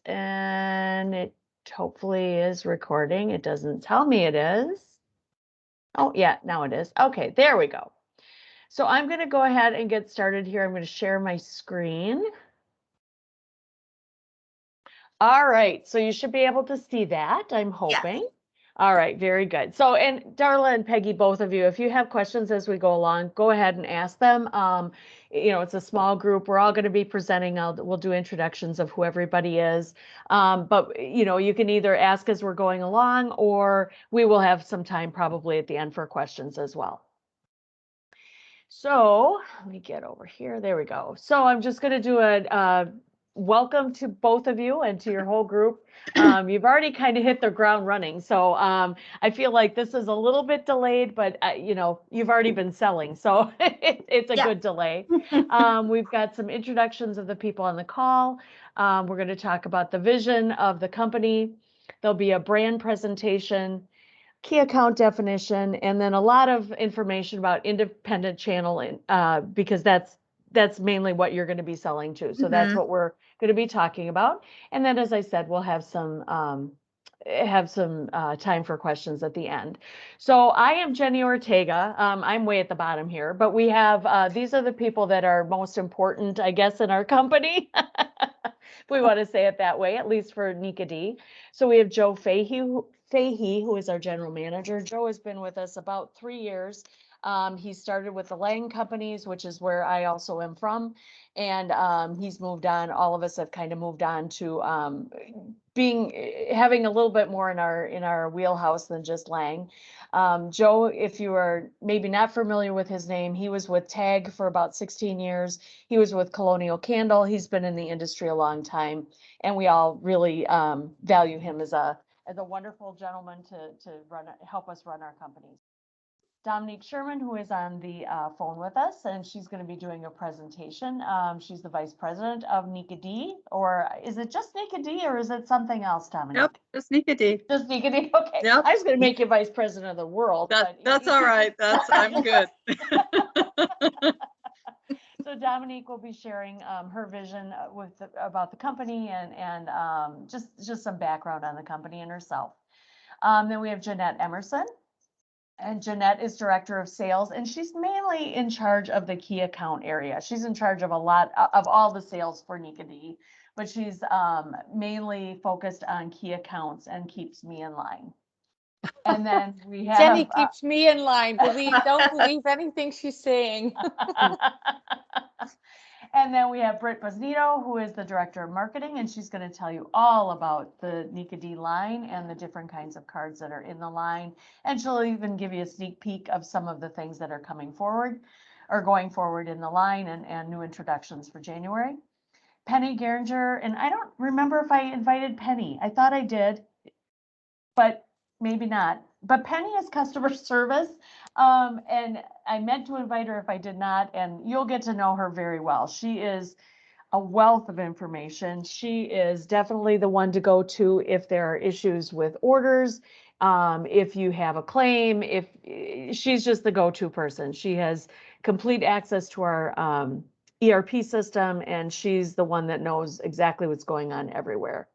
and it hopefully is recording. It doesn't tell me it is. Oh, yeah, now it is. Okay, there we go. So I'm going to go ahead and get started here. I'm going to share my screen. All right, so you should be able to see that, I'm hoping. Yes. All right, very good. So, and Darla and Peggy, both of you, if you have questions as we go along, go ahead and ask them. You know, it's a small group. We're all going to be presenting. We'll do introductions of who everybody is. But, you know, you can either ask as we're going along, or we will have some time probably at the end for questions as well. So let me get over here. There we go. So I'm just going to do a welcome to both of you and to your whole group. You've already kind of hit the ground running. So I feel like this is a little bit delayed, but you know, you've already been selling. So it's a good delay. We've got some introductions of the people on the call. We're going to talk about the vision of the company. There'll be a brand presentation, key account definition, and then a lot of information about independent channel, because that's mainly what you're going to be selling to. So that's what we're going to be talking about. And then, as I said, we'll have some time for questions at the end. So I am Jenny Ortega. I'm way at the bottom here, but we have these are the people that are most important, I guess, in our company. If we want to say it that way, at least for NIQUEA.D. So we have Joe Fahey, who is our general manager. Joe has been with us about 3 years. He started with the Lang companies, which is where I also am from. And he's moved on. All of us have kind of moved on to having a little bit more in our wheelhouse than just Lang. Joe, if you are maybe not familiar with his name, he was with TAG for about 16 years. He was with Colonial Candle. He's been in the industry a long time, and we all really value him as a wonderful gentleman to help us run our companies. Dominique Sherman, who is on the phone with us, and she's going to be doing a presentation. She's the vice president of NIQUEA.D, or is it just NIQUEA.D, or is it something else, Dominique? Yep, just NIQUEA.D. Just NIQUEA.D. Okay. Yep. I was going to make you vice president of the world. That's all right. I'm good. So Dominique will be sharing her vision about the company and just some background on the company and herself. Then we have Jeanette Emerson. And Jeanette is director of sales, and she's mainly in charge of the key account area. She's in charge of a lot of all the sales for NIQUEA.D, but she's mainly focused on key accounts and keeps me in line. And then we have Jenny keeps me in line. Don't believe anything she's saying. And then we have Britt Bosnito, who is the director of marketing, and she's going to tell you all about the NIQUEA.D line and the different kinds of cards that are in the line. And she'll even give you a sneak peek of some of the things that are coming forward or going forward in the line and new introductions for January. Penny Geringer, and I don't remember if I invited Penny. I thought I did, but maybe not. But Penny is customer service, and I meant to invite her if I did not, and you'll get to know her very well. She is a wealth of information. She is definitely the one to go to if there are issues with orders, if you have a claim, she's just the go-to person. She has complete access to our ERP system, and she's the one that knows exactly what's going on everywhere.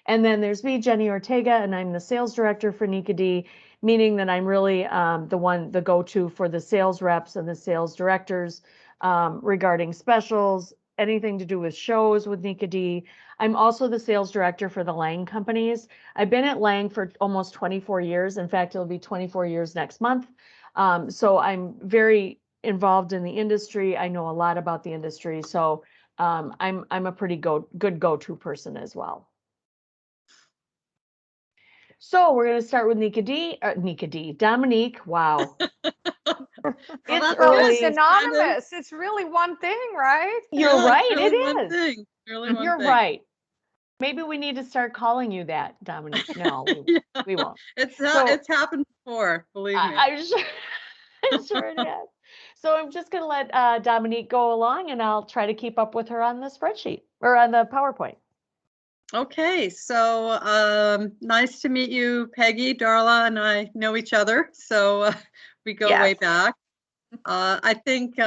And then there's me, Jenny Ortega, and I'm the sales director for NIQUEA.D, meaning that I'm really the go-to for the sales reps and the sales directors regarding specials, anything to do with shows with NIQUEA.D. I'm also the sales director for the Lang companies. I've been at Lang for almost 24 years. In fact, it'll be 24 years next month. So I'm very involved in the industry. I know a lot about the industry. So I'm a pretty good go-to person as well. So we're going to start with NIQUEA.D. Dominique, wow. It's really synonymous. It's really one thing, right? You're right, really it is. You're right. Maybe we need to start calling you that, Dominique. No, we won't. It's happened before, believe me. I'm sure it has. So I'm just going to let Dominique go along, and I'll try to keep up with her on the spreadsheet or on the PowerPoint. Okay, so nice to meet you, Peggy. Darla and I know each other, so we go way back. I think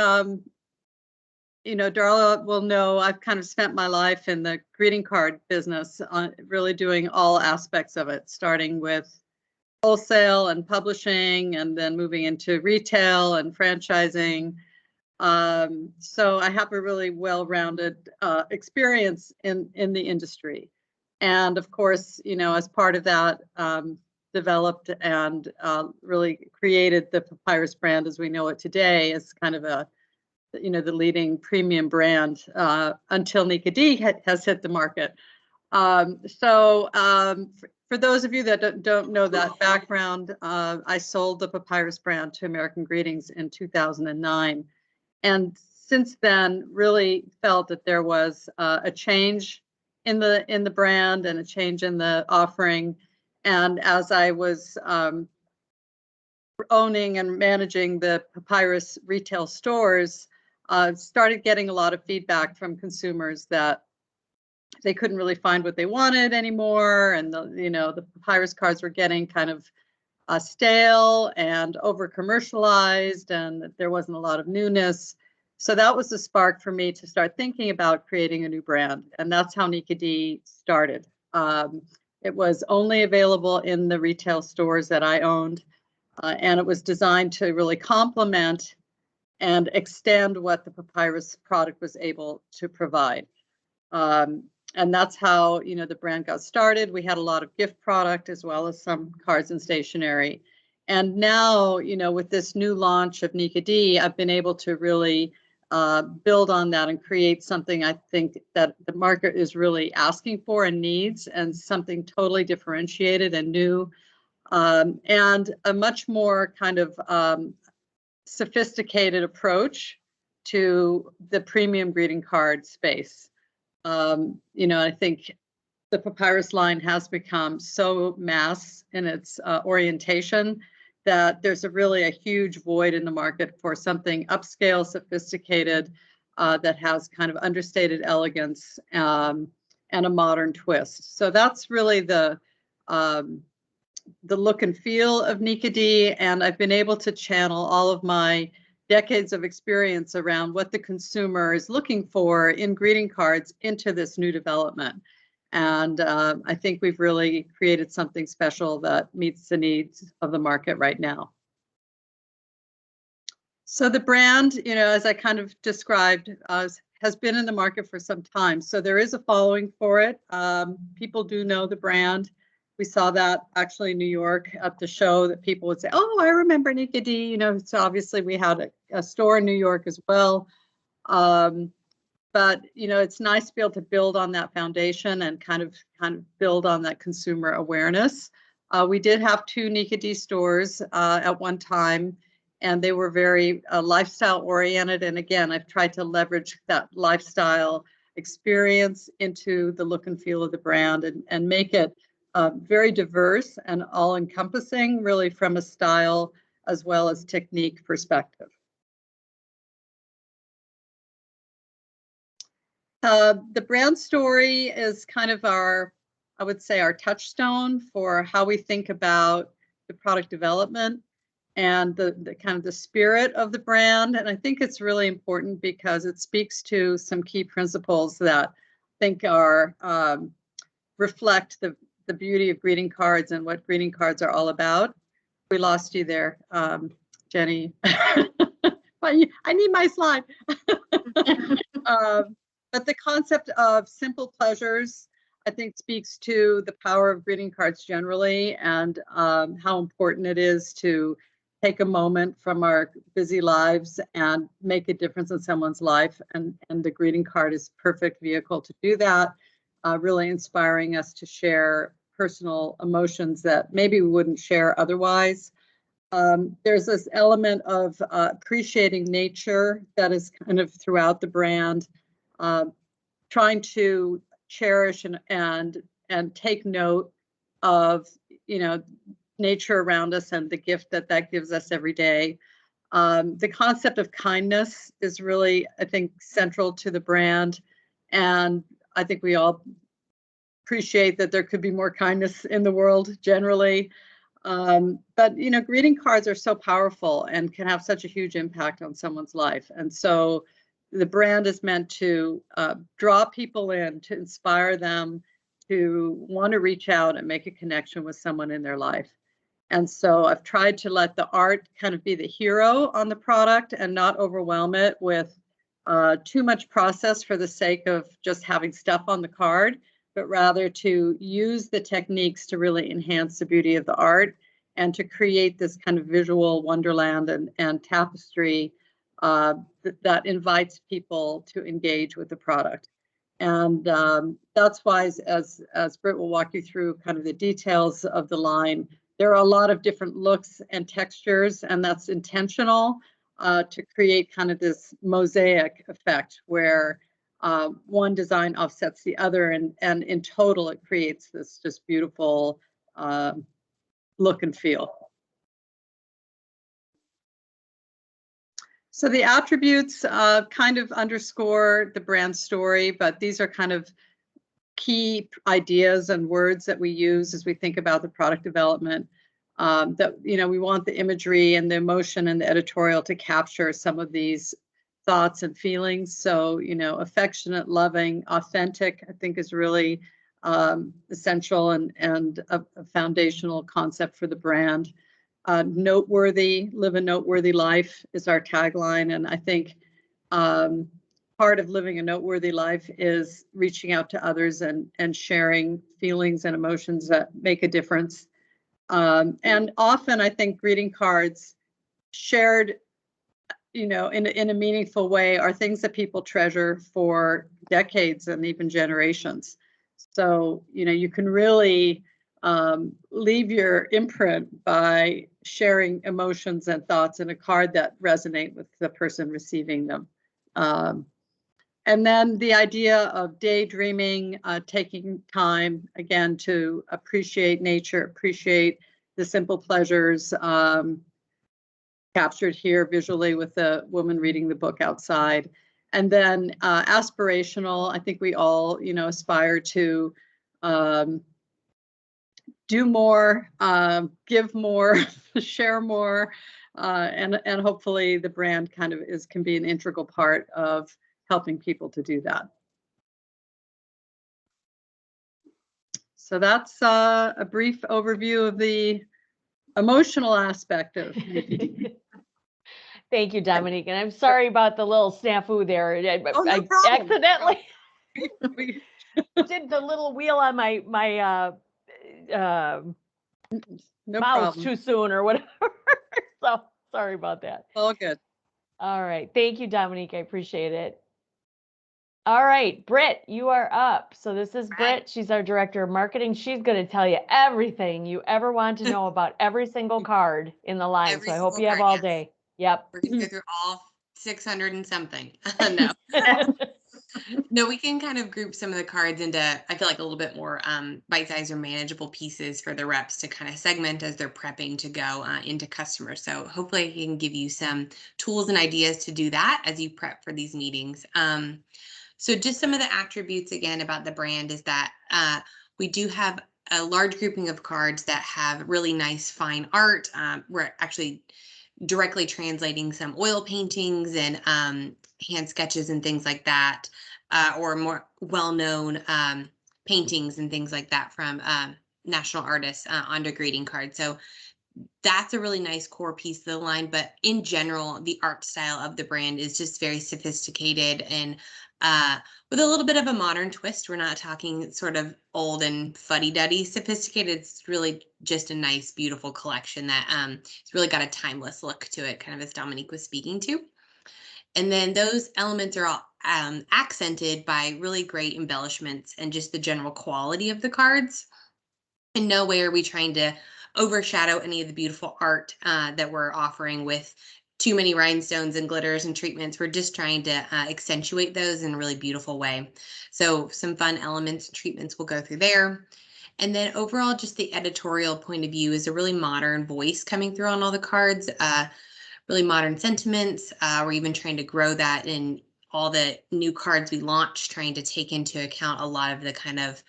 Darla will know I've kind of spent my life in the greeting card business, really doing all aspects of it, starting with wholesale and publishing, and then moving into retail and franchising. So I have a really well-rounded experience in the industry. And of course, as part of that, developed and really created the Papyrus brand as we know it today as kind of a, the leading premium brand until NIQUEA.D has hit the market. For those of you that don't know that background, I sold the Papyrus brand to American Greetings in 2009. And since then, really felt that there was a change in the brand and a change in the offering. And as I was owning and managing the Papyrus retail stores, started getting a lot of feedback from consumers that they couldn't really find what they wanted anymore, and the Papyrus cards were getting kind of stale and over commercialized, and there wasn't a lot of newness. So that was the spark for me to start thinking about creating a new brand, and that's how NIQUEA.D started. It was only available in the retail stores that I owned, and it was designed to really complement and extend what the Papyrus product was able to provide. And that's how, the brand got started. We had a lot of gift product as well as some cards and stationery. And now, with this new launch of NIQUEA.D, I've been able to really build on that and create something I think that the market is really asking for and needs, and something totally differentiated and new, and a much more kind of sophisticated approach to the premium greeting card space. I think the Papyrus line has become so mass in its orientation that there's really a huge void in the market for something upscale, sophisticated, that has kind of understated elegance and a modern twist. So that's really the look and feel of NIQUEA.D, and I've been able to channel all of my decades of experience around what the consumer is looking for in greeting cards into this new development. And I think we've really created something special that meets the needs of the market right now. So the brand, as I kind of described, has been in the market for some time. So there is a following for it. People do know the brand. We saw that actually in New York at the show, that people would say, "Oh, I remember NIQUEA.D." So obviously we had a store in New York as well. But it's nice to be able to build on that foundation and kind of build on that consumer awareness. We did have 2 NIQUEA.D stores at one time, and they were very lifestyle oriented. And again, I've tried to leverage that lifestyle experience into the look and feel of the brand, and make it very diverse and all-encompassing, really, from a style as well as technique perspective. The brand story is kind of I would say, our touchstone for how we think about the product development and the kind of the spirit of the brand. And I think it's really important because it speaks to some key principles that I think reflect the beauty of greeting cards and what greeting cards are all about. We lost you there, Jenny. I need my slide. But the concept of simple pleasures, I think, speaks to the power of greeting cards generally, and how important it is to take a moment from our busy lives and make a difference in someone's life. And the greeting card is a perfect vehicle to do that, really inspiring us to share personal emotions that maybe we wouldn't share otherwise. There's this element of appreciating nature that is kind of throughout the brand, trying to cherish and take note of nature around us and the gift that gives us every day. The concept of kindness is really, I think, central to the brand, and I think we all appreciate that there could be more kindness in the world generally. But greeting cards are so powerful and can have such a huge impact on someone's life. And so the brand is meant to draw people in, to inspire them to want to reach out and make a connection with someone in their life. And so I've tried to let the art kind of be the hero on the product and not overwhelm it with too much process for the sake of just having stuff on the card, but rather to use the techniques to really enhance the beauty of the art and to create this kind of visual wonderland and tapestry that invites people to engage with the product. And that's why, as Britt will walk you through kind of the details of the line, there are a lot of different looks and textures, and that's intentional to create kind of this mosaic effect where one design offsets the other, and in total it creates this just beautiful look and feel. So the attributes kind of underscore the brand story, but these are kind of key ideas and words that we use as we think about the product development. That, you know, we want the imagery and the emotion and the editorial to capture some of these thoughts and feelings. So, you know, affectionate, loving, authentic, I think is really essential and a foundational concept for the brand. Noteworthy, live a noteworthy life is our tagline. And I think part of living a noteworthy life is reaching out to others and sharing feelings and emotions that make a difference. And often I think greeting cards shared, you know, in a meaningful way are things that people treasure for decades and even generations. So, you know, you can really leave your imprint by sharing emotions and thoughts in a card that resonate with the person receiving them. And then the idea of daydreaming, taking time, again, to appreciate nature, appreciate the simple pleasures captured here visually with the woman reading the book outside. And then aspirational, I think we all, you know, aspire to do more, give more, share more, and hopefully the brand kind of can be an integral part of helping people to do that. So that's a brief overview of the emotional aspect of NIQUEA.D. Thank you, Dominique. And I'm sorry about the little snafu there. Oh, no I problem. accidentally did the little wheel on my No mouse problem. too soon or whatever. So sorry about that. All good. All right. Thank you, Dominique. I appreciate it. All right, Britt, you are up. So this is Britt. She's our director of marketing. She's going to tell you everything you ever want to know about every single card in the line. Every So I hope you single have card, all yes. day. Yep. We're going to go through all 600 and something. No. No, we can kind of group some of the cards into, I feel like, a little bit more bite-sized or manageable pieces for the reps to kind of segment as they're prepping to go into customers. So hopefully I can give you some tools and ideas to do that as you prep for these meetings. So just some of the attributes, again, about the brand is that we do have a large grouping of cards that have really nice, fine art. We're actually directly translating some oil paintings and hand sketches and things like that, or more well-known paintings and things like that from national artists onto greeting cards. So that's a really nice core piece of the line. But in general, the art style of the brand is just very sophisticated and with a little bit of a modern twist. We're not talking sort of old and fuddy-duddy sophisticated. It's really just a nice, beautiful collection that it's really got a timeless look to it, kind of as Dominique was speaking to. And then those elements are all accented by really great embellishments and just the general quality of the cards. In no way are we trying to overshadow any of the beautiful art that we're offering with too many rhinestones and glitters and treatments. We're just trying to accentuate those in a really beautiful way. So some fun elements and treatments will go through there. And then overall, just the editorial point of view is a really modern voice coming through on all the cards, really modern sentiments. We're even trying to grow that in all the new cards we launch, trying to take into account a lot of the kind of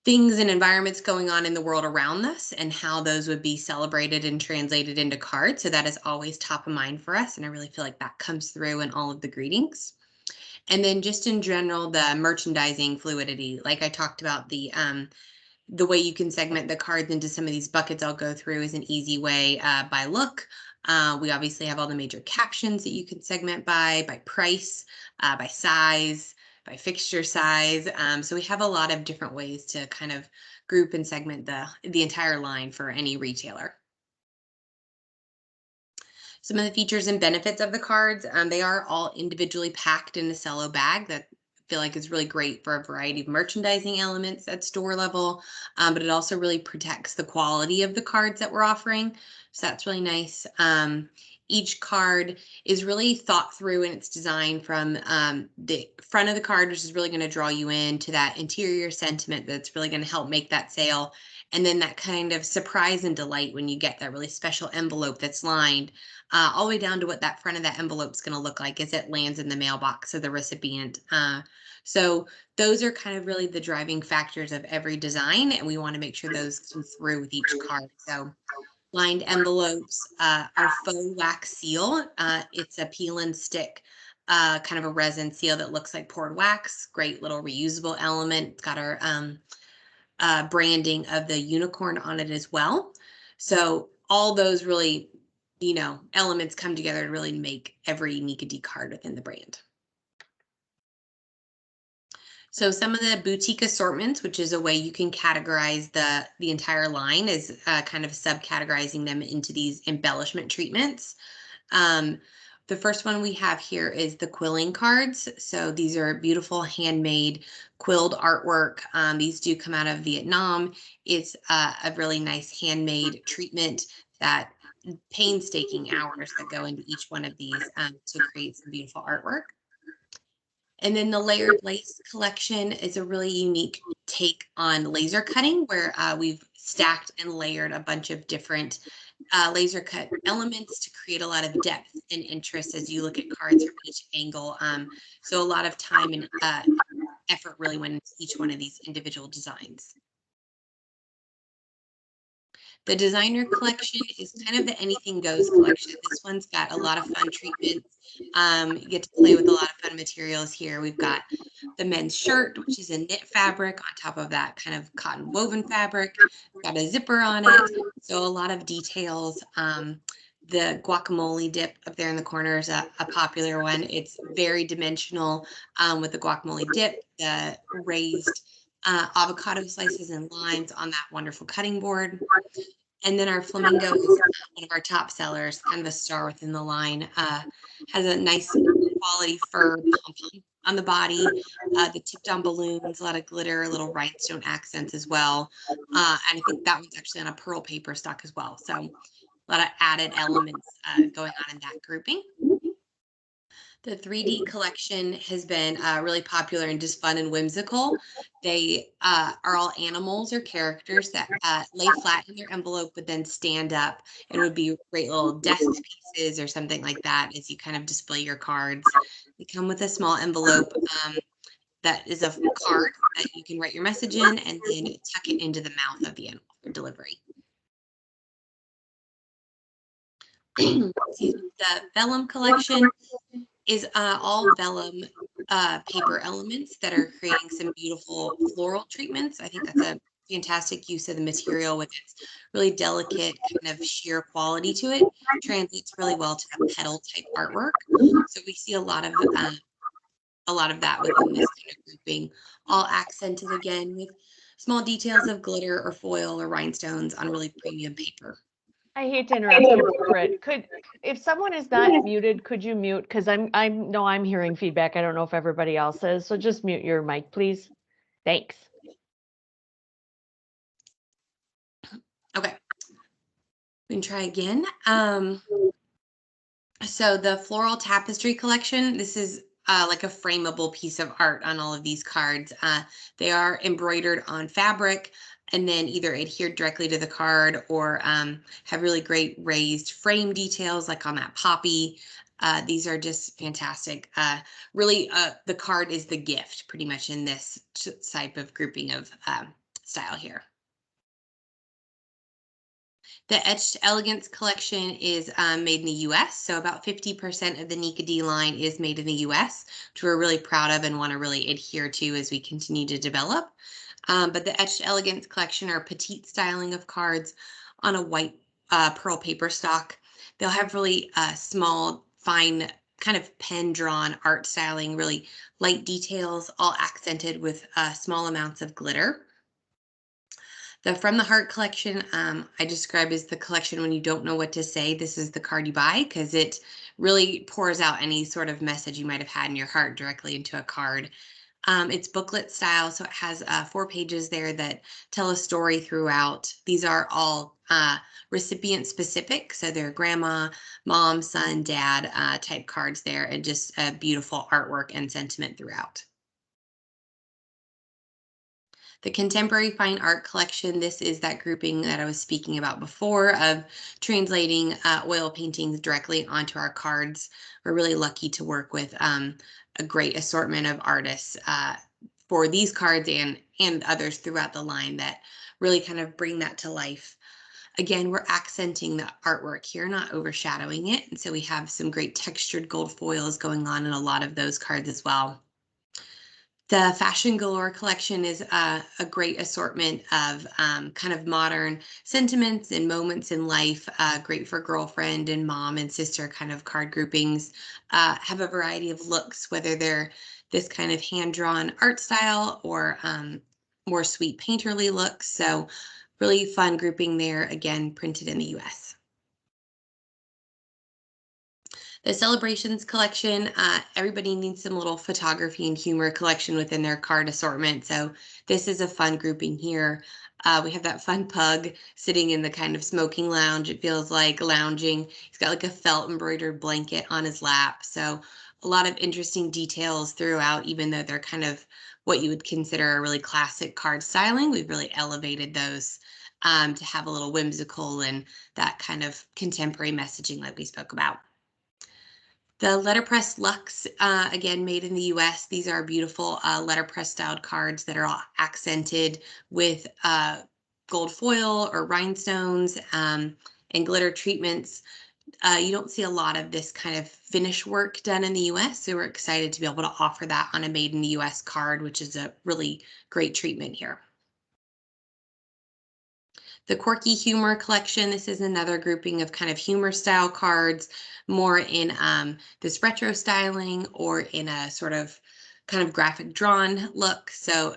things and environments going on in the world around us and how those would be celebrated and translated into cards. So that is always top of mind for us. And I really feel like that comes through in all of the greetings. And then just in general, the merchandising fluidity, like I talked about, the way you can segment the cards into some of these buckets I'll go through is an easy way by look. We obviously have all the major captions that you can segment by price, by size, by fixture size. So we have a lot of different ways to kind of group and segment the entire line for any retailer. Some of the features and benefits of the cards, they are all individually packed in a cello bag that I feel like is really great for a variety of merchandising elements at store level, but it also really protects the quality of the cards that we're offering. So that's really nice. Each card is really thought through in its design from the front of the card, which is really going to draw you in, to that interior sentiment that's really going to help make that sale. And then that kind of surprise and delight when you get that really special envelope that's lined, all the way down to what that front of that envelope is going to look like as it lands in the mailbox of the recipient. So those are kind of really the driving factors of every design, and we want to make sure those come through with each card. So lined envelopes, our faux wax seal. It's a peel and stick, kind of a resin seal that looks like poured wax. Great little reusable element. It's got our branding of the unicorn on it as well. So all those really, elements come together to really make every NIQUEA.D card within the brand. So some of the boutique assortments, which is a way you can categorize the entire line, is kind of subcategorizing them into these embellishment treatments. The first one we have here is the quilling cards. So these are beautiful handmade quilled artwork. These do come out of Vietnam. It's a really nice handmade treatment, that painstaking hours that go into each one of these to create some beautiful artwork. And then the layered lace collection is a really unique take on laser cutting, where we've stacked and layered a bunch of different laser cut elements to create a lot of depth and interest as you look at cards from each angle. So a lot of time and effort really went into each one of these individual designs. The designer collection is kind of the anything goes collection. This one's got a lot of fun treatments. You get to play with a lot of fun materials here. We've got the men's shirt, which is a knit fabric on top of that kind of cotton woven fabric. It's got a zipper on it, so a lot of details. The guacamole dip up there in the corner is a popular one. It's very dimensional with the guacamole dip, the raised avocado slices and limes on that wonderful cutting board. And then our flamingo is one of our top sellers, kind of a star within the line. Has a nice quality fur pom-pom on the body, the tipped on balloons, a lot of glitter, little rhinestone accents as well. And I think that one's actually on a pearl paper stock as well. So a lot of added elements going on in that grouping. The 3D collection has been really popular and just fun and whimsical. They are all animals or characters that lay flat in their envelope, but then stand up, and would be great little desk pieces or something like that as you kind of display your cards. They come with a small envelope that is a card that you can write your message in, and then tuck it into the mouth of the animal for delivery. The Vellum Collection is all vellum paper elements that are creating some beautiful floral treatments. I think that's a fantastic use of the material with its really delicate kind of sheer quality to it. Translates really well to the petal type artwork. So we see a lot of that within this kind of grouping, all accented again with small details of glitter or foil or rhinestones on really premium paper. I hate to interrupt you, Britt. If someone is not muted, could you mute? Because I'm hearing feedback. I don't know if everybody else is. So just mute your mic, please. Thanks. Okay. We can try again. So the Floral Tapestry collection, this is like a frameable piece of art on all of these cards. They are embroidered on fabric and then either adhered directly to the card or have really great raised frame details like on that poppy. These are just fantastic. Really, the card is the gift pretty much in this type of grouping of style here. The Etched Elegance collection is made in the US. So about 50% of the NIQUEA.D line is made in the US, which we're really proud of and want to really adhere to as we continue to develop. But the Etched Elegance collection are petite styling of cards on a white pearl paper stock. They'll have really small, fine, kind of pen drawn art styling, really light details, all accented with small amounts of glitter. The From the Heart collection, I describe as the collection when you don't know what to say. This is the card you buy because it really pours out any sort of message you might have had in your heart directly into a card. It's booklet style, so it has 4 pages there that tell a story throughout. These are all recipient specific, so they're grandma, mom, son, dad type cards there, and just a beautiful artwork and sentiment throughout. The Contemporary Fine Art Collection, this is that grouping that I was speaking about before of translating oil paintings directly onto our cards. We're really lucky to work with a great assortment of artists for these cards and others throughout the line that really kind of bring that to life. Again, we're accenting the artwork here, not overshadowing it. And so we have some great textured gold foils going on in a lot of those cards as well. The Fashion Galore collection is a great assortment of kind of modern sentiments and moments in life, great for girlfriend and mom and sister kind of card groupings, have a variety of looks, whether they're this kind of hand-drawn art style or more sweet painterly looks. So really fun grouping there, again, printed in the US. The Celebrations collection, everybody needs some little photography and humor collection within their card assortment. So this is a fun grouping here. We have that fun pug sitting in the kind of smoking lounge. It feels like lounging. He's got like a felt embroidered blanket on his lap. So a lot of interesting details throughout, even though they're kind of what you would consider a really classic card styling. We've really elevated those to have a little whimsical and that kind of contemporary messaging like we spoke about. The letterpress Luxe, again, made in the US. These are beautiful letterpress styled cards that are all accented with gold foil or rhinestones and glitter treatments. You don't see a lot of this kind of finish work done in the US, so we're excited to be able to offer that on a made in the US card, which is a really great treatment here. The Quirky Humor collection, this is another grouping of kind of humor style cards, more in this retro styling or in a sort of kind of graphic drawn look. So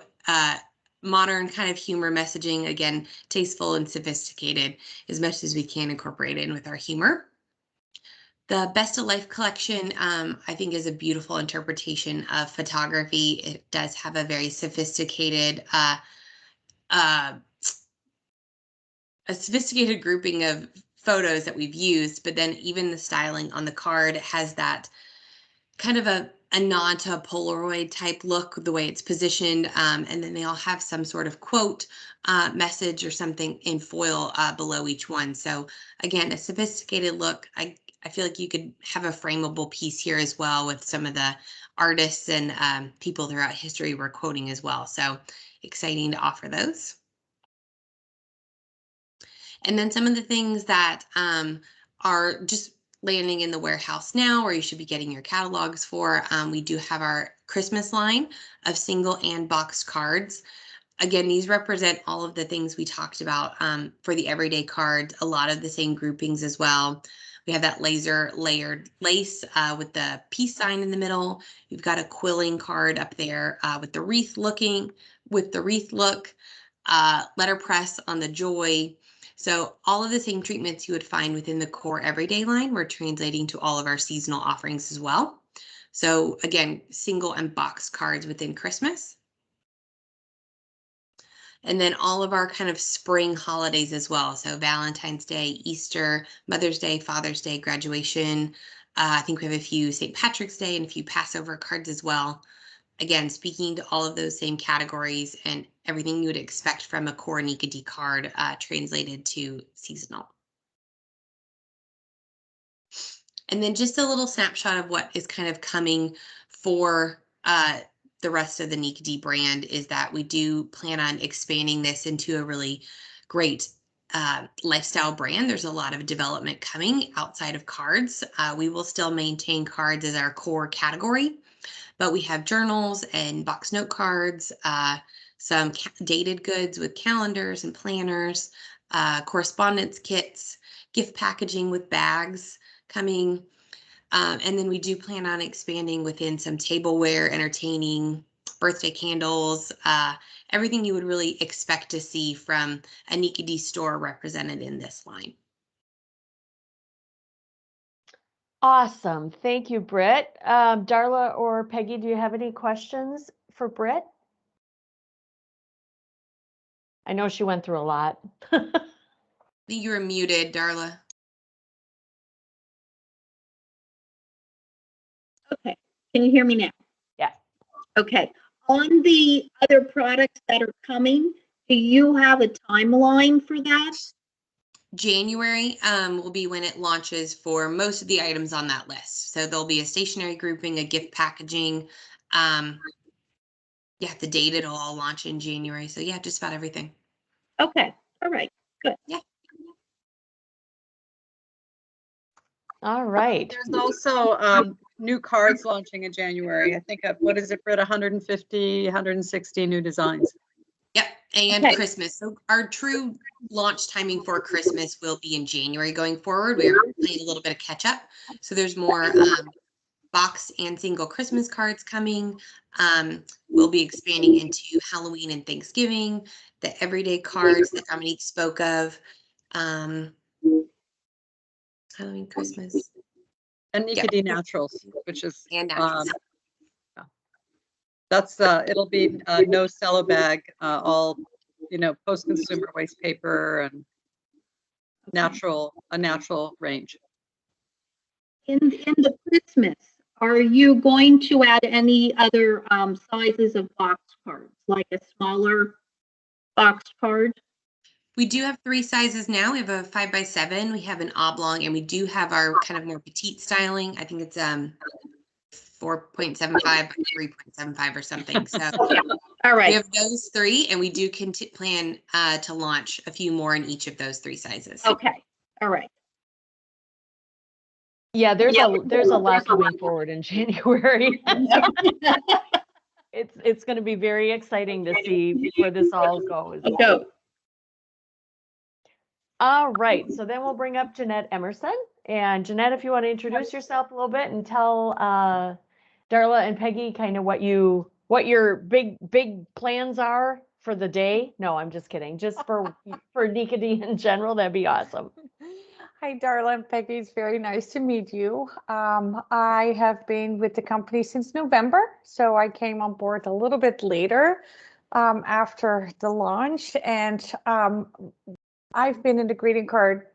modern kind of humor messaging, again, tasteful and sophisticated as much as we can incorporate in with our humor. The Best of Life collection, I think, is a beautiful interpretation of photography. It does have a very sophisticated a sophisticated grouping of photos that we've used, but then even the styling on the card has that kind of a nod to a Polaroid type look, the way it's positioned. And then they all have some sort of quote, message or something in foil below each one. So again, a sophisticated look. I feel like you could have a frameable piece here as well with some of the artists and people throughout history we're quoting as well. So exciting to offer those. And then some of the things that are just landing in the warehouse now, or you should be getting your catalogs for. We do have our Christmas line of single and boxed cards. Again, these represent all of the things we talked about for the everyday cards, a lot of the same groupings as well. We have that laser layered lace with the peace sign in the middle. You've got a quilling card up there with the wreath look, letterpress on the joy. So all of the same treatments you would find within the core everyday line, we're translating to all of our seasonal offerings as well. So again, single and boxed cards within Christmas. And then all of our kind of spring holidays as well. So Valentine's Day, Easter, Mother's Day, Father's Day, graduation. I think we have a few St. Patrick's Day and a few Passover cards as well. Again, speaking to all of those same categories and everything you would expect from a core NIQUEA.D card translated to seasonal. And then just a little snapshot of what is kind of coming for the rest of the NIQUEA.D brand is that we do plan on expanding this into a really great lifestyle brand. There's a lot of development coming outside of cards. We will still maintain cards as our core category, but we have journals and box note cards, some dated goods with calendars and planners, correspondence kits, gift packaging with bags coming. And then we do plan on expanding within some tableware, entertaining, birthday candles, everything you would really expect to see from a NIQUEA.D store represented in this line. Awesome. Thank you, Britt. Darla or Peggy, do you have any questions for Britt? I know she went through a lot. You were muted, Darla. Okay, can you hear me now? Yeah. Okay, on the other products that are coming, do you have a timeline for that? January will be when it launches for most of the items on that list. So there'll be a stationery grouping, a gift packaging. Yeah, the date it'll all launch in January. So yeah, just about everything. Okay, all right, good. Yeah. All right. There's also new cards launching in January. I think of, what is it, Britt, 150, 160 new designs. Yep, and Okay. Christmas. So our true launch timing for Christmas will be in January going forward. We're playing a little bit of catch up. So there's more box and single Christmas cards coming. We'll be expanding into Halloween and Thanksgiving, the everyday cards that Dominique spoke of. Halloween, Christmas. And NIQUEA.D Naturals, which is, And naturals. that's, it'll be no cello bag, all, post-consumer waste paper and a natural range. In the Christmas, are you going to add any other sizes of box cards, like a smaller box card? We do have 3 sizes now. We have a 5x7, we have an oblong, and we do have our kind of more petite styling. I think it's 4.75 by 3.75 or something. So All right. we have those 3, and we do plan to launch a few more in each of those 3 sizes. Okay, all right. Yeah, there's a lot coming forward in January. It's going to be very exciting to see where this all goes. Go. All right, so then we'll bring up Jeanette Emerson. And Jeanette, if you want to introduce yourself a little bit and tell Darla and Peggy kind of what your big plans are for the day. No, I'm just kidding. Just for NIQUEA.D in general, that'd be awesome. Hi, Darla and Peggy. It's very nice to meet you. I have been with the company since November, so I came on board a little bit later after the launch, and I've been in the greeting card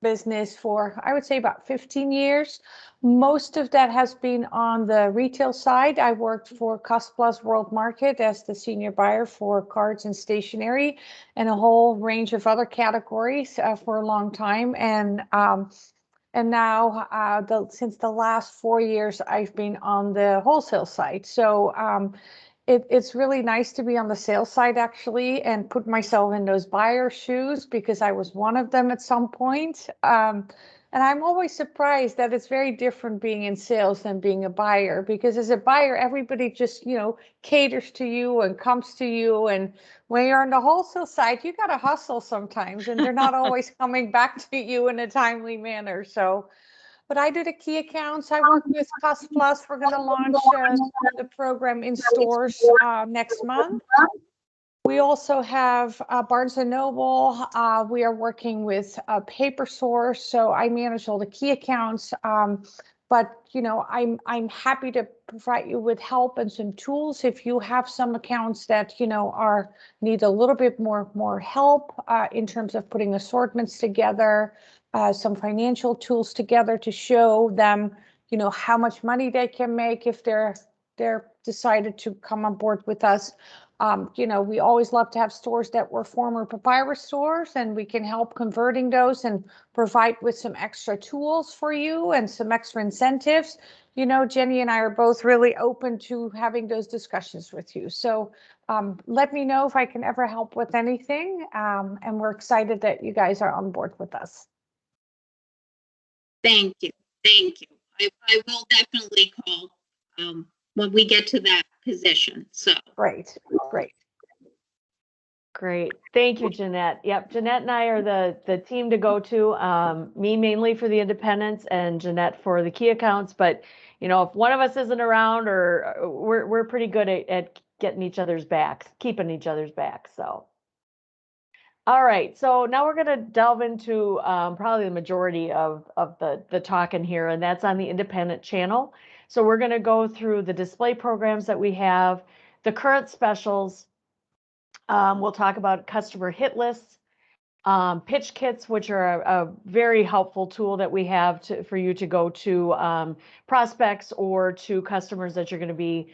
business for, I would say, about 15 years. Most of that has been on the retail side. I worked for Cost Plus World Market as the senior buyer for cards and stationery and a whole range of other categories for a long time. And now, since the last 4 years, I've been on the wholesale side. So it's really nice to be on the sales side, actually, and put myself in those buyer shoes, because I was one of them at some point. And I'm always surprised that it's very different being in sales than being a buyer, because as a buyer, everybody just, caters to you and comes to you. And when you're on the wholesale side, you got to hustle sometimes, and they're not always coming back to you in a timely manner. So, but I do the key accounts. I work with Cost Plus. We're going to launch the program in stores next month. We also have Barnes & Noble. We are working with Paper Source. So I manage all the key accounts. But, I'm happy to provide you with help and some tools if you have some accounts that, need a little bit more help in terms of putting assortments together. Some financial tools together to show them, how much money they can make if they're decided to come on board with us. We always love to have stores that were former papyrus stores, and we can help converting those and provide with some extra tools for you and some extra incentives. you know, Jenny and I are both really open to having those discussions with you. So let me know if I can ever help with anything. And we're excited that you guys are on board with us. Thank you. Thank you. I will definitely call when we get to that position. So Great, great. Great. Thank you, Jeanette. Yep, Jeanette and I are the team to go to. Me mainly for the independents and Jeanette for the key accounts. But you know, if one of us isn't around, or we're pretty good at getting each other's backs, keeping each other's backs. So, all right. So now we're going to delve into probably the majority of the talk in here, and that's on the independent channel. So we're going to go through the display programs that we have, the current specials. We'll talk about customer hit lists, pitch kits, which are a very helpful tool that we have for you to go to prospects or to customers that you're going to be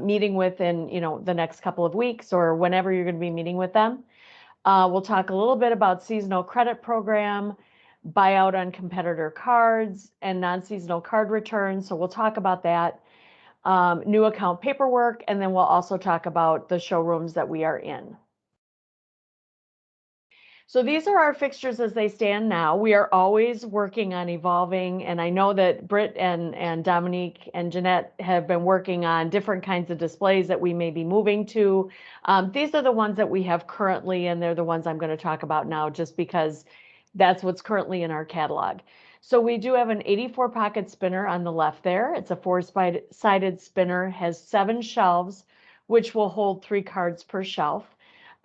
meeting with in, you know, the next couple of weeks or whenever you're going to be meeting with them. We'll talk a little bit about seasonal credit program, buyout on competitor cards, and non-seasonal card returns. So we'll talk about that. New account paperwork, and then we'll also talk about the showrooms that we are in. So these are our fixtures as they stand now. We are always working on evolving, and I know that Britt and Dominique and Jeanette have been working on different kinds of displays that we may be moving to. These are the ones that we have currently, and they're the ones I'm going to talk about now just because that's what's currently in our catalog. So we do have an 84 pocket spinner on the left there. It's a four-sided spinner, has 7 shelves, which will hold 3 cards per shelf.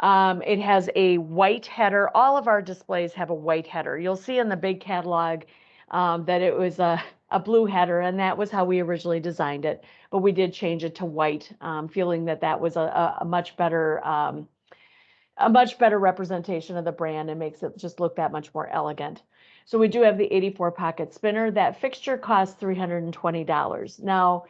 It has a white header. All of our displays have a white header. You'll see in the big catalog that it was a blue header, and that was how we originally designed it. But we did change it to white, feeling that that was a much better representation of the brand and makes it just look that much more elegant. So we do have the 84 pocket spinner. That fixture costs $320. Now,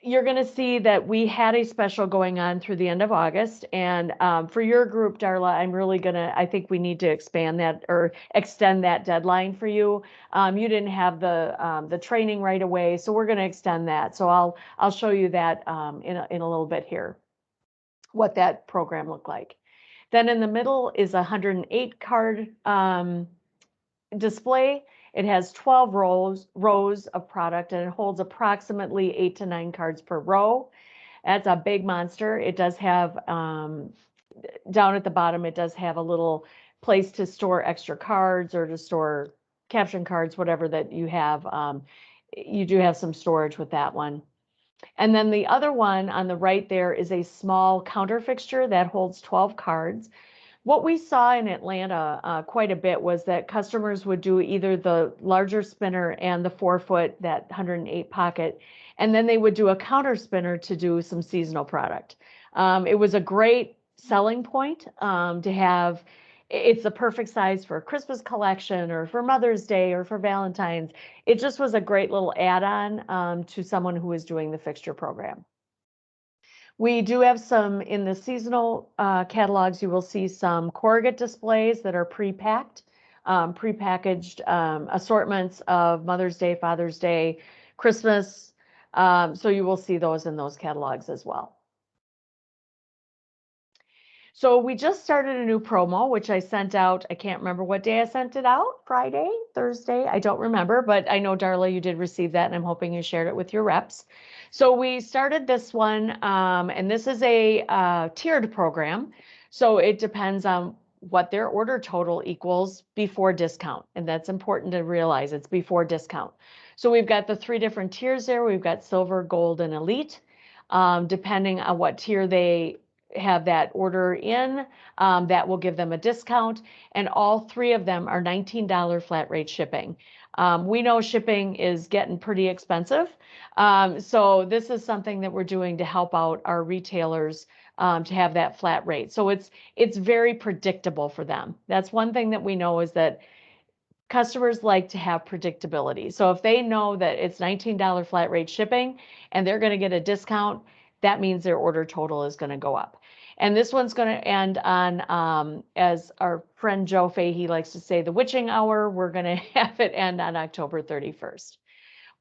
you're going to see that we had a special going on through the end of August. And for your group, Darla, I'm really going to, I think we need to expand that or extend that deadline for you. You didn't have the training right away, so we're going to extend that. So I'll show you that in a little bit here, what that program looked like. Then in the middle is a 108 card display. It has 12 rows of product, and it holds approximately 8 to 9 cards per row. That's a big monster. It does have, down at the bottom, it does have a little place to store extra cards or to store caption cards, whatever that you have. You do have some storage with that one. And then the other one on the right there is a small counter fixture that holds 12 cards. What we saw in Atlanta quite a bit was that customers would do either the larger spinner and the 4-foot, that 108 pocket, and then they would do a counter spinner to do some seasonal product. It was a great selling point to have. It's the perfect size for a Christmas collection or for Mother's Day or for Valentine's. It just was a great little add-on to someone who is doing the fixture program. We do have some in the seasonal catalogs. You will see some corrugate displays that are pre-packed, pre-packaged assortments of Mother's Day, Father's Day, Christmas. So you will see those in those catalogs as well. So we just started a new promo, which I sent out. I can't remember what day I sent it out, Friday, Thursday. I don't remember, but I know, Darla, you did receive that, and I'm hoping you shared it with your reps. So we started this one, and this is a tiered program. So it depends on what their order total equals before discount. And that's important to realize, it's before discount. So we've got the 3 different tiers there. We've got silver, gold, and elite. Depending on what tier they have that order in, that will give them a discount. And all 3 of them are $19 flat rate shipping. We know shipping is getting pretty expensive. So this is something that we're doing to help out our retailers to have that flat rate. So it's very predictable for them. That's one thing that we know, is that customers like to have predictability. So if they know that it's $19 flat rate shipping and they're going to get a discount, that means their order total is going to go up. And this one's going to end on, as our friend Joe Fahey likes to say, the witching hour. We're going to have it end on October 31st.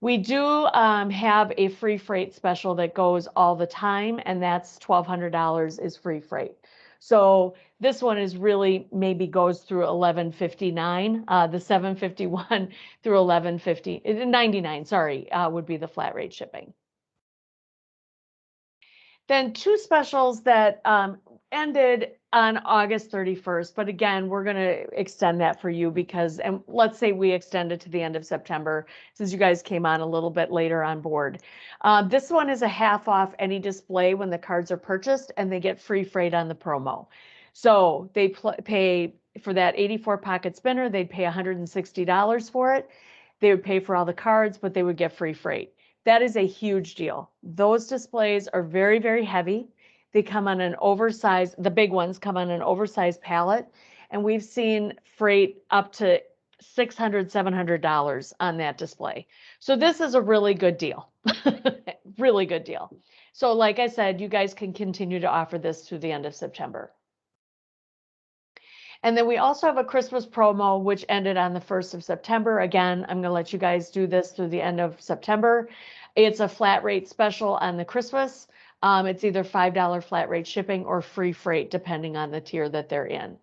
We do have a free freight special that goes all the time, and that's $1,200 is free freight. So this one is really maybe goes through 1159. The 751 through 1199, sorry, would be the flat rate shipping. Then two specials that ended on August 31st, but again, we're going to extend that for you because, and let's say we extend it to the end of September, since you guys came on a little bit later on board. This one is a half off any display when the cards are purchased, and they get free freight on the promo. So they pay for that 84 pocket spinner, they'd pay $160 for it. They would pay for all the cards, but they would get free freight. That is a huge deal. Those displays are very, very heavy. They come on an oversized, the big ones come on an oversized pallet, and we've seen freight up to $600, $700 on that display. So this is a really good deal, really good deal. So like I said, you guys can continue to offer this through the end of September. And then we also have a Christmas promo, which ended on the 1st of September. Again, I'm going to let you guys do this through the end of September. It's a flat rate special on the Christmas. It's either $5 flat rate shipping or free freight, depending on the tier that they're in.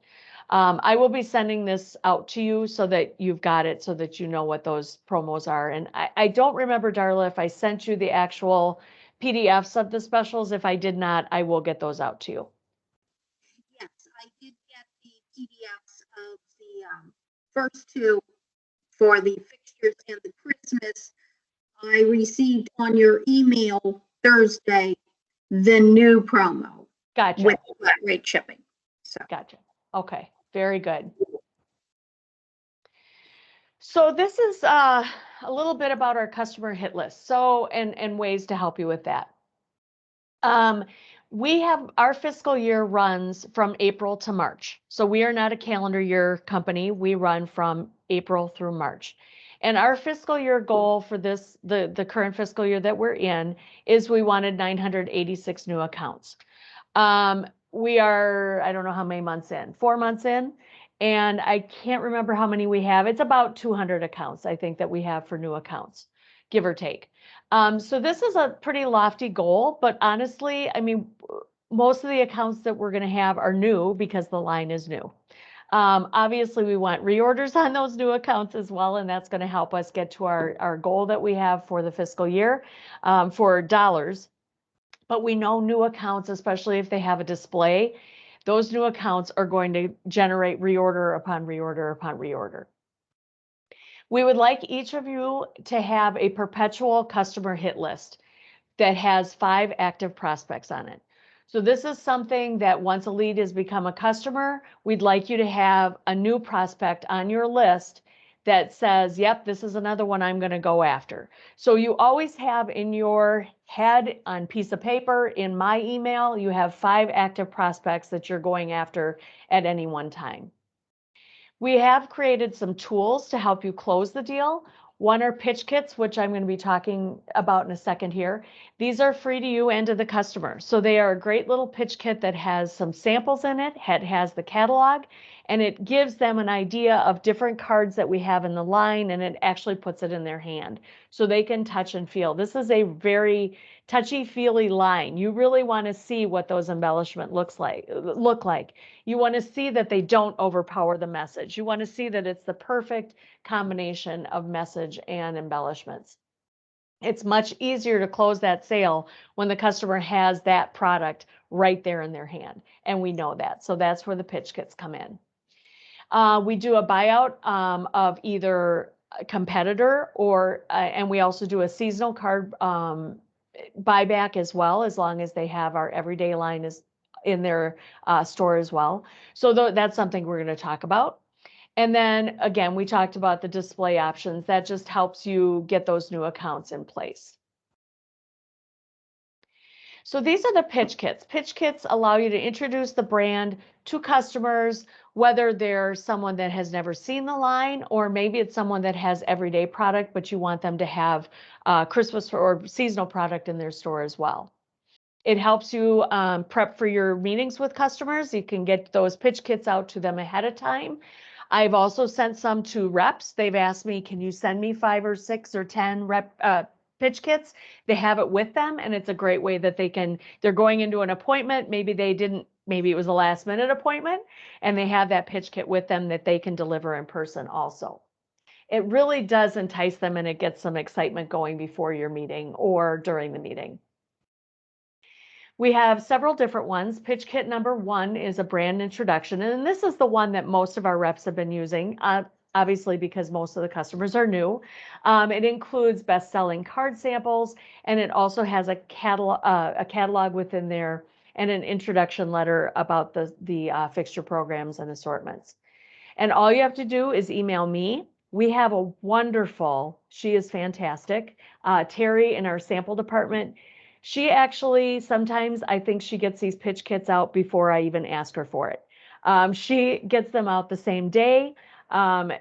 I will be sending this out to you so that you've got it, so that you know what those promos are. And I don't remember, Darla, if I sent you the actual PDFs of the specials. If I did not, I will get those out to you. Yes, I did get the PDFs of the first two for the fixtures and the Christmas. I received on your email Thursday the new promo Gotcha. with flat rate shipping. So Gotcha. Okay, very good. So this is a little bit about our customer hit list. So, and ways to help you with that. We have, our fiscal year runs from April to March. So we are not a calendar year company. We run from April through March. And our fiscal year goal for this, the current fiscal year that we're in, is we wanted 986 new accounts. We are, I don't know how many months in, 4 months in, and I can't remember how many we have. It's about 200 accounts, I think, that we have for new accounts, give or take. So this is a pretty lofty goal, but honestly, I mean, most of the accounts that we're going to have are new because the line is new. Obviously, we want reorders on those new accounts as well, and that's going to help us get to our goal that we have for the fiscal year for dollars. But we know new accounts, especially if they have a display, those new accounts are going to generate reorder upon reorder upon reorder. We would like each of you to have a perpetual customer hit list that has 5 active prospects on it. So this is something that once a lead has become a customer, we'd like you to have a new prospect on your list that says, yep, this is another one I'm going to go after. So you always have in your head on piece of paper, in my email, you have 5 active prospects that you're going after at any one time. We have created some tools to help you close the deal. One are pitch kits, which I'm going to be talking about in a second here. These are free to you and to the customer. So they are a great little pitch kit that has some samples in it, has the catalog, and it gives them an idea of different cards that we have in the line, and it actually puts it in their hand so they can touch and feel. This is a very touchy-feely line. You really want to see what those embellishments look like. You want to see that they don't overpower the message. You want to see that it's the perfect combination of message and embellishments. It's much easier to close that sale when the customer has that product right there in their hand, and we know that. So that's where the pitch kits come in. We do a buyout of either a competitor or, and we also do a seasonal card buyback as well, as long as they have our everyday line is in their store as well. So that's something we're going to talk about. And then again, we talked about the display options. That just helps you get those new accounts in place. So these are the pitch kits. Pitch kits allow you to introduce the brand to customers, whether they're someone that has never seen the line, or maybe it's someone that has everyday product, but you want them to have Christmas or seasonal product in their store as well. It helps you prep for your meetings with customers. You can get those pitch kits out to them ahead of time. I've also sent some to reps. They've asked me, can you send me 5 or 6 or 10 pitch kits? They have it with them, and it's a great way that they're going into an appointment. Maybe it was a last minute appointment, and they have that pitch kit with them that they can deliver in person also. It really does entice them, and it gets some excitement going before your meeting or during the meeting. We have several different ones. Pitch kit number 1 is a brand introduction, and this is the one that most of our reps have been using, obviously because most of the customers are new. It includes best-selling card samples, and it also has a catalog within there and an introduction letter about the fixture programs and assortments. And all you have to do is email me. We have a wonderful, she is fantastic, Terry in our sample department. She actually, sometimes I think she gets these pitch kits out before I even ask her for it. She gets them out the same day.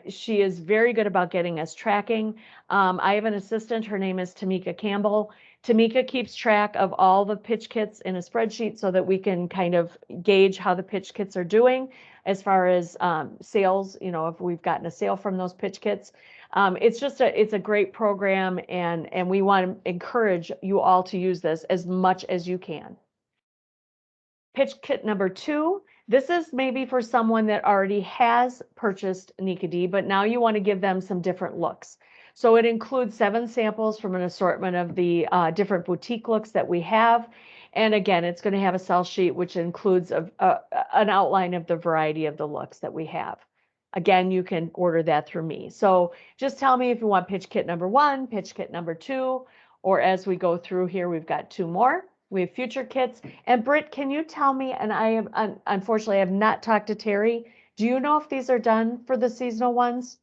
She is very good about getting us tracking. I have an assistant, her name is Tamika Campbell. Tamika keeps track of all the pitch kits in a spreadsheet so that we can kind of gauge how the pitch kits are doing as far as sales, if we've gotten a sale from those pitch kits. It's a great program, and we want to encourage you all to use this as much as you can. Pitch kit number 2, this is maybe for someone that already has purchased NIQUEA.D, but now you want to give them some different looks. So it includes 7 samples from an assortment of the different boutique looks that we have. And again, it's going to have a sell sheet, which includes an outline of the variety of the looks that we have. Again, you can order that through me. So just tell me if you want pitch kit number 1, pitch kit number 2, or as we go through here, we've got 2 more. We have future kits. And Britt, can you tell me, and unfortunately, I have not talked to Terry. Do you know if these are done for the seasonal ones?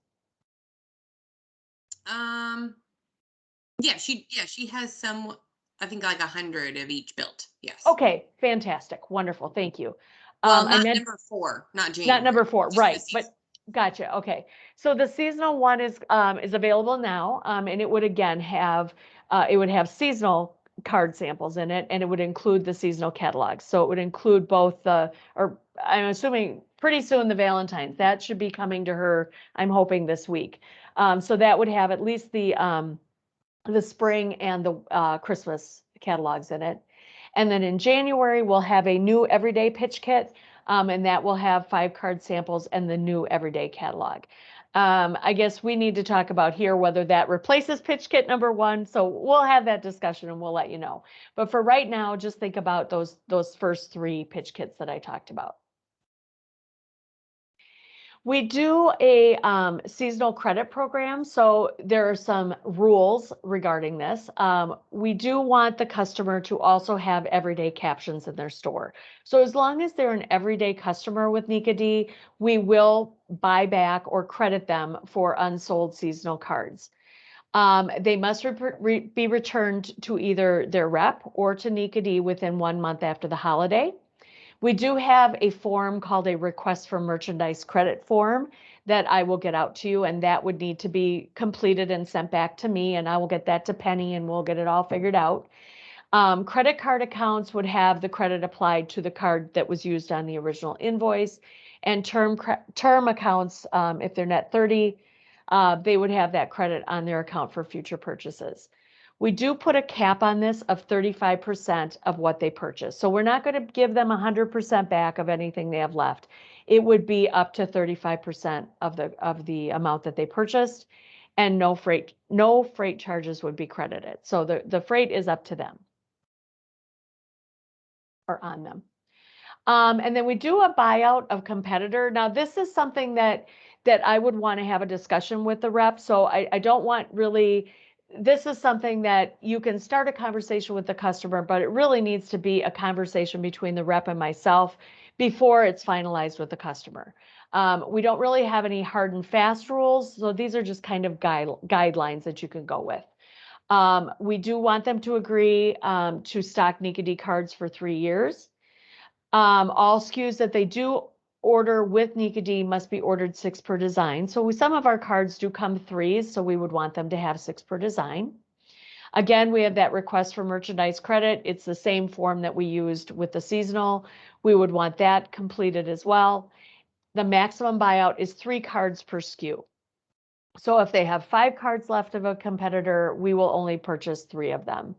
Yeah, she has some, I think like 100 of each built. Yes. Okay, fantastic. Wonderful. Thank you. Well, not number 4, not January. Not number 4, right. But gotcha. Okay. So the seasonal one is available now. And it would again have, seasonal card samples in it, and it would include the seasonal catalog. So it would include both or I'm assuming pretty soon the Valentine's. That should be coming to her, I'm hoping this week. So that would have at least the spring and the Christmas catalogs in it. And then in January, we'll have a new everyday pitch kit, and that will have 5 card samples and the new everyday catalog. I guess we need to talk about here whether that replaces pitch kit number 1. So we'll have that discussion and we'll let you know. But for right now, just think about those first 3 pitch kits that I talked about. We do a seasonal credit program, so there are some rules regarding this. We do want the customer to also have everyday captions in their store. So as long as they're an everyday customer with NIQUEA.D, we will buy back or credit them for unsold seasonal cards. They must be returned to either their rep or to NIQUEA.D within 1 month after the holiday. We do have a form called a request for merchandise credit form that I will get out to you, and that would need to be completed and sent back to me, and I will get that to Penny and we'll get it all figured out. Credit card accounts would have the credit applied to the card that was used on the original invoice, and term accounts, if they're net 30, they would have that credit on their account for future purchases. We do put a cap on this of 35% of what they purchase. So we're not going to give them 100% back of anything they have left. It would be up to 35% of the amount that they purchased, and no freight charges would be credited. So the freight is up to them or on them. And then we do a buyout of competitor. Now this is something that I would want to have a discussion with the rep. So I don't want really. This is something that you can start a conversation with the customer, but it really needs to be a conversation between the rep and myself before it's finalized with the customer. We don't really have any hard and fast rules, so these are just kind of guidelines that you can go with. We do want them to agree to stock NIQUEA.D cards for 3 years. All SKUs that they do order with NIQUEA.D must be ordered 6 per design. So some of our cards do come 3s, so we would want them to have 6 per design. Again, we have that request for merchandise credit. It's the same form that we used with the seasonal. We would want that completed as well. the maximum buyout is 3 cards per SKU. So if they have 5 cards left of a competitor, we will only purchase 3 of them.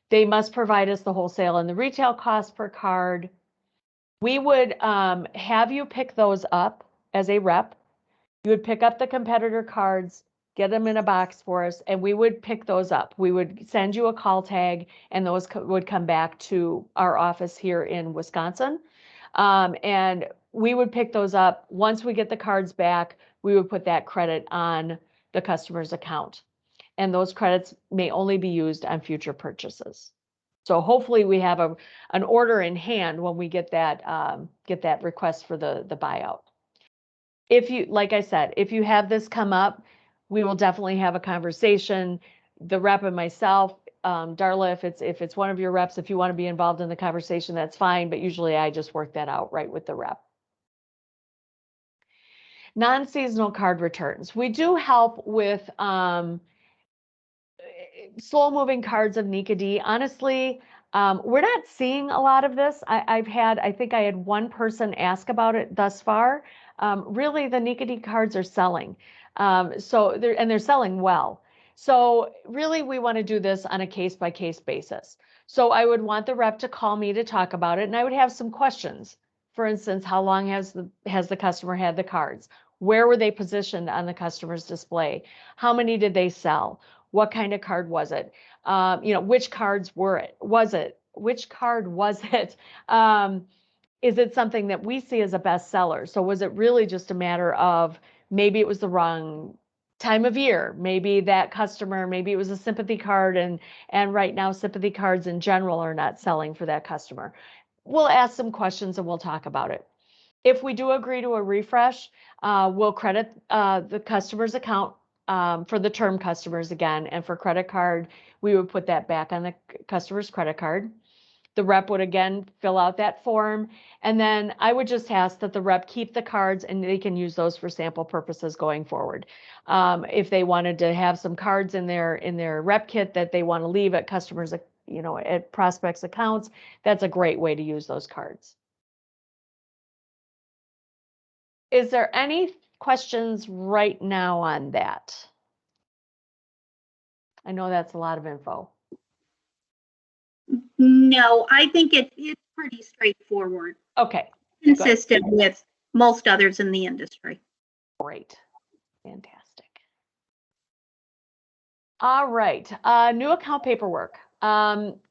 They must provide us the wholesale and the retail cost per card. We would have you pick those up as a rep. You would pick up the competitor cards, get them in a box for us, and we would pick those up. We would send you a call tag, and those would come back to our office here in Wisconsin. And we would pick those up. Once we get the cards back, we would put that credit on the customer's account. And those credits may only be used on future purchases. So hopefully we have an order in hand when we get that request for the buyout. If you, like I said, if you have this come up, we will definitely have a conversation. The rep and myself, Darla, if it's one of your reps, if you want to be involved in the conversation, that's fine. But usually I just work that out right with the rep. Non-seasonal card returns. We do help with slow moving cards of NIQUEA.D. Honestly, we're not seeing a lot of this. I think I had one person ask about it thus far. Really, the NIQUEA.D cards are selling. They're selling well. So really, we want to do this on a case-by-case basis. So I would want the rep to call me to talk about it, and I would have some questions. For instance, how long has the customer had the cards? Where were they positioned on the customer's display? How many did they sell? What kind of card was it? Which cards were it? Which card was it? Is it something that we see as a bestseller? So was it really just a matter of maybe it was the wrong time of year? Maybe that customer, maybe it was a sympathy card, and right now sympathy cards in general are not selling for that customer. We'll ask some questions and we'll talk about it. If we do agree to a refresh, we'll credit the customer's account for the term customers again, and for credit card, we would put that back on the customer's credit card. The rep would again fill out that form, and then I would just ask that the rep keep the cards and they can use those for sample purposes going forward. If they wanted to have some cards in their rep kit that they want to leave at customers, at prospects' accounts, that's a great way to use those cards. Is there any questions right now on that? I know that's a lot of info. No, I think it's pretty straightforward. Okay. Consistent with most others in the industry. Great. Fantastic. All right. New account paperwork.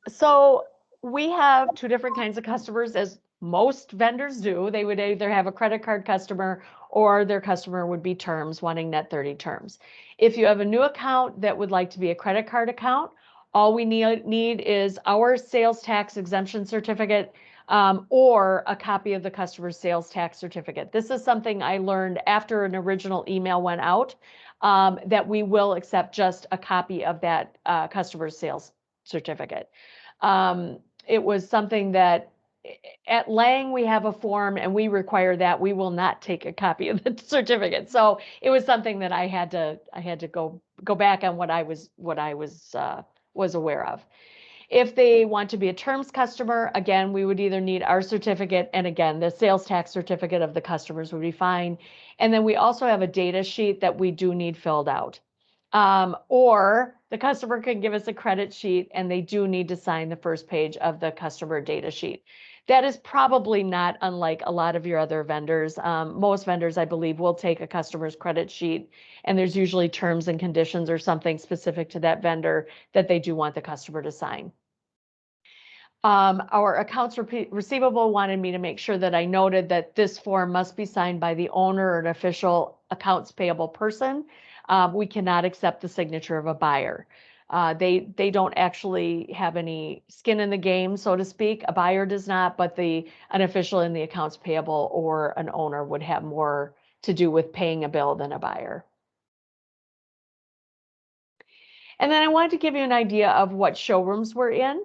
So we have 2 different kinds of customers, as most vendors do. They would either have a credit card customer or their customer would be terms, wanting net 30 terms. If you have a new account that would like to be a credit card account, all we need is our sales tax exemption certificate or a copy of the customer's sales tax certificate. This is something I learned after an original email went out, that we will accept just a copy of that customer's sales certificate. It was something that at Lang, we have a form and we require that. We will not take a copy of the certificate. So it was something that I had to go back on what I was aware of. If they want to be a terms customer, again, we would either need our certificate, and again, the sales tax certificate of the customers would be fine. And then we also have a data sheet that we do need filled out. Or the customer can give us a credit sheet and they do need to sign the first page of the customer data sheet. That is probably not unlike a lot of your other vendors. Most vendors, I believe, will take a customer's credit sheet, and there's usually terms and conditions or something specific to that vendor that they do want the customer to sign. Our accounts receivable wanted me to make sure that I noted that this form must be signed by the owner or an official accounts payable person. We cannot accept the signature of a buyer. They don't actually have any skin in the game, so to speak. A buyer does not, but an official in the accounts payable or an owner would have more to do with paying a bill than a buyer. And then I wanted to give you an idea of what showrooms we're in.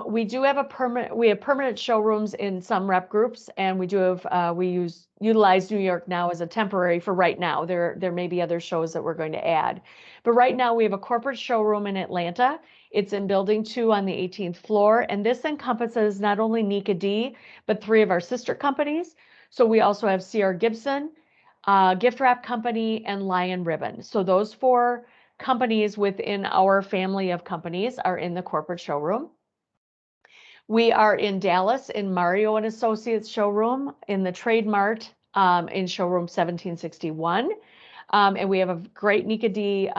We do have permanent showrooms in some rep groups, and we utilize New York now as a temporary for right now. There may be other shows that we're going to add, but right now we have a corporate showroom in Atlanta. It's in Building 2 on the 18th floor, and this encompasses not only NIQUEA.D, but 3 of our sister companies. So we also have C.R. Gibson, Gift Wrap Company, and Lion Ribbon. So those 4 companies within our family of companies are in the corporate showroom. We are in Dallas in Mario and Associates showroom in the Trade Mart in showroom 1761. And we have a great NIQUEA.D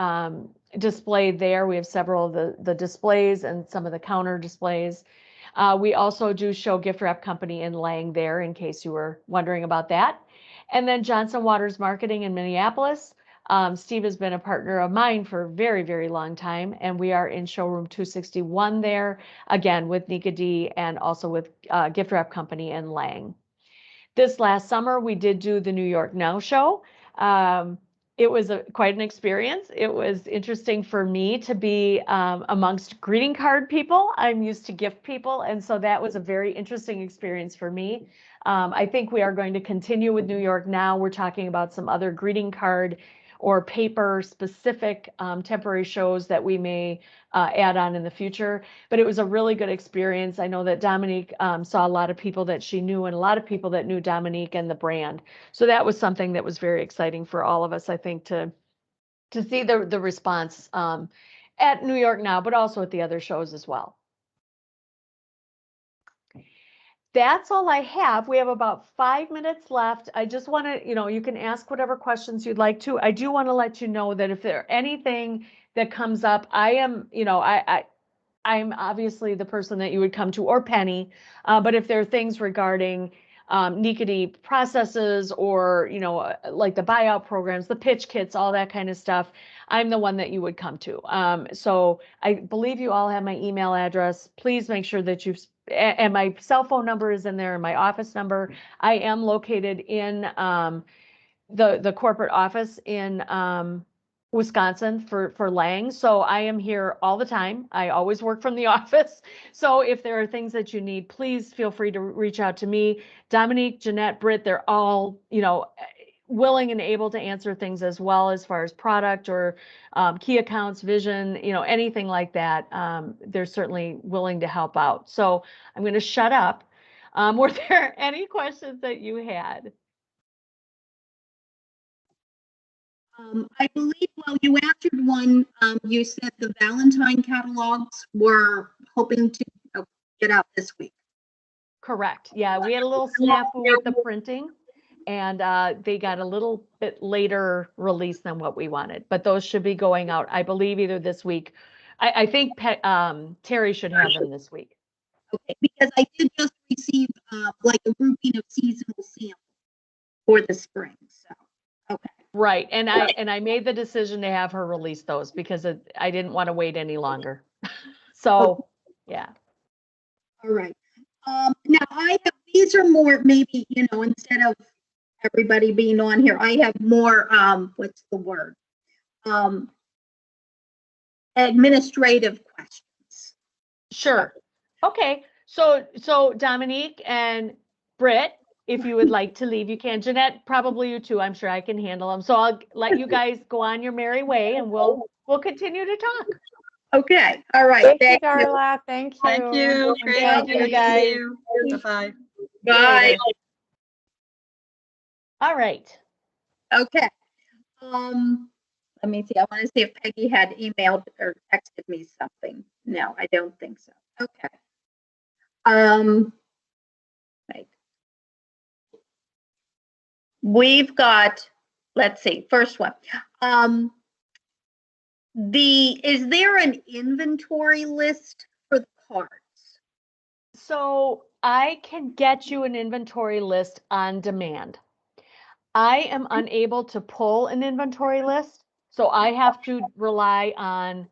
display there. We have several of the displays and some of the counter displays. We also do show Gift Wrap Company in Lang there, in case you were wondering about that. And then Johnson Waters Marketing in Minneapolis. Steve has been a partner of mine for a very, very long time, and we are in showroom 261 there, again, with NIQUEA.D and also with Gift Wrap Company in Lang. This last summer, we did do the New York Now show. It was quite an experience. It was interesting for me to be amongst greeting card people. I'm used to gift people, and so that was a very interesting experience for me. I think we are going to continue with New York Now. We're talking about some other greeting card or paper specific temporary shows that we may add on in the future. But it was a really good experience. I know that Dominique saw a lot of people that she knew and a lot of people that knew Dominique and the brand. So that was something that was very exciting for all of us, I think, to see the response at New York Now, but also at the other shows as well. That's all I have. We have about 5 minutes left. I just want to, you can ask whatever questions you'd like to. I do want to let you know that if there anything that comes up, I am, I'm obviously the person that you would come to, or Penny. But if there are things regarding NIQUEA.D processes or, like the buyout programs, the pitch kits, all that kind of stuff, I'm the one that you would come to. So I believe you all have my email address. Please make sure that and my cell phone number is in there, and my office number. I am located in the corporate office in Wisconsin for Lang. So I am here all the time. I always work from the office. So if there are things that you need, please feel free to reach out to me. Dominique, Jeanette, Britt, they're all, willing and able to answer things as well, as far as product or key accounts, vision, anything like that. They're certainly willing to help out. So I'm going to shut up. Were there any questions that you had? I believe, well, you answered one. You said the Valentine catalogs were hoping to get out this week. Correct. Yeah, we had a little snafu with the printing, and they got a little bit later release than what we wanted. But those should be going out, I believe, either this week. I think Terry should have them this week. Okay, because I did just receive like a grouping of seasonal samples for the spring. So, okay. Right, and I made the decision to have her release those because I didn't want to wait any longer. So, yeah. All right. Now these are more maybe, instead of everybody being on here, I have more, what's the word? Administrative questions. Sure. Okay. So Dominique and Britt, if you would like to leave, you can. Jeanette, probably you too. I'm sure I can handle them. So I'll let you guys go on your merry way, and we'll continue to talk. Okay. All right. Thank you, Darla. Thank you. Thank you. Great. Thank you, guys. Bye-bye. Bye. All right. Okay. Let me see. I want to see if Peggy had emailed or texted me something. No, I don't think so. Okay. Right. We've got, let's see, first one. Is there an inventory list for the cards? So I can get you an inventory list on demand. I am unable to pull an inventory list, so I have to rely on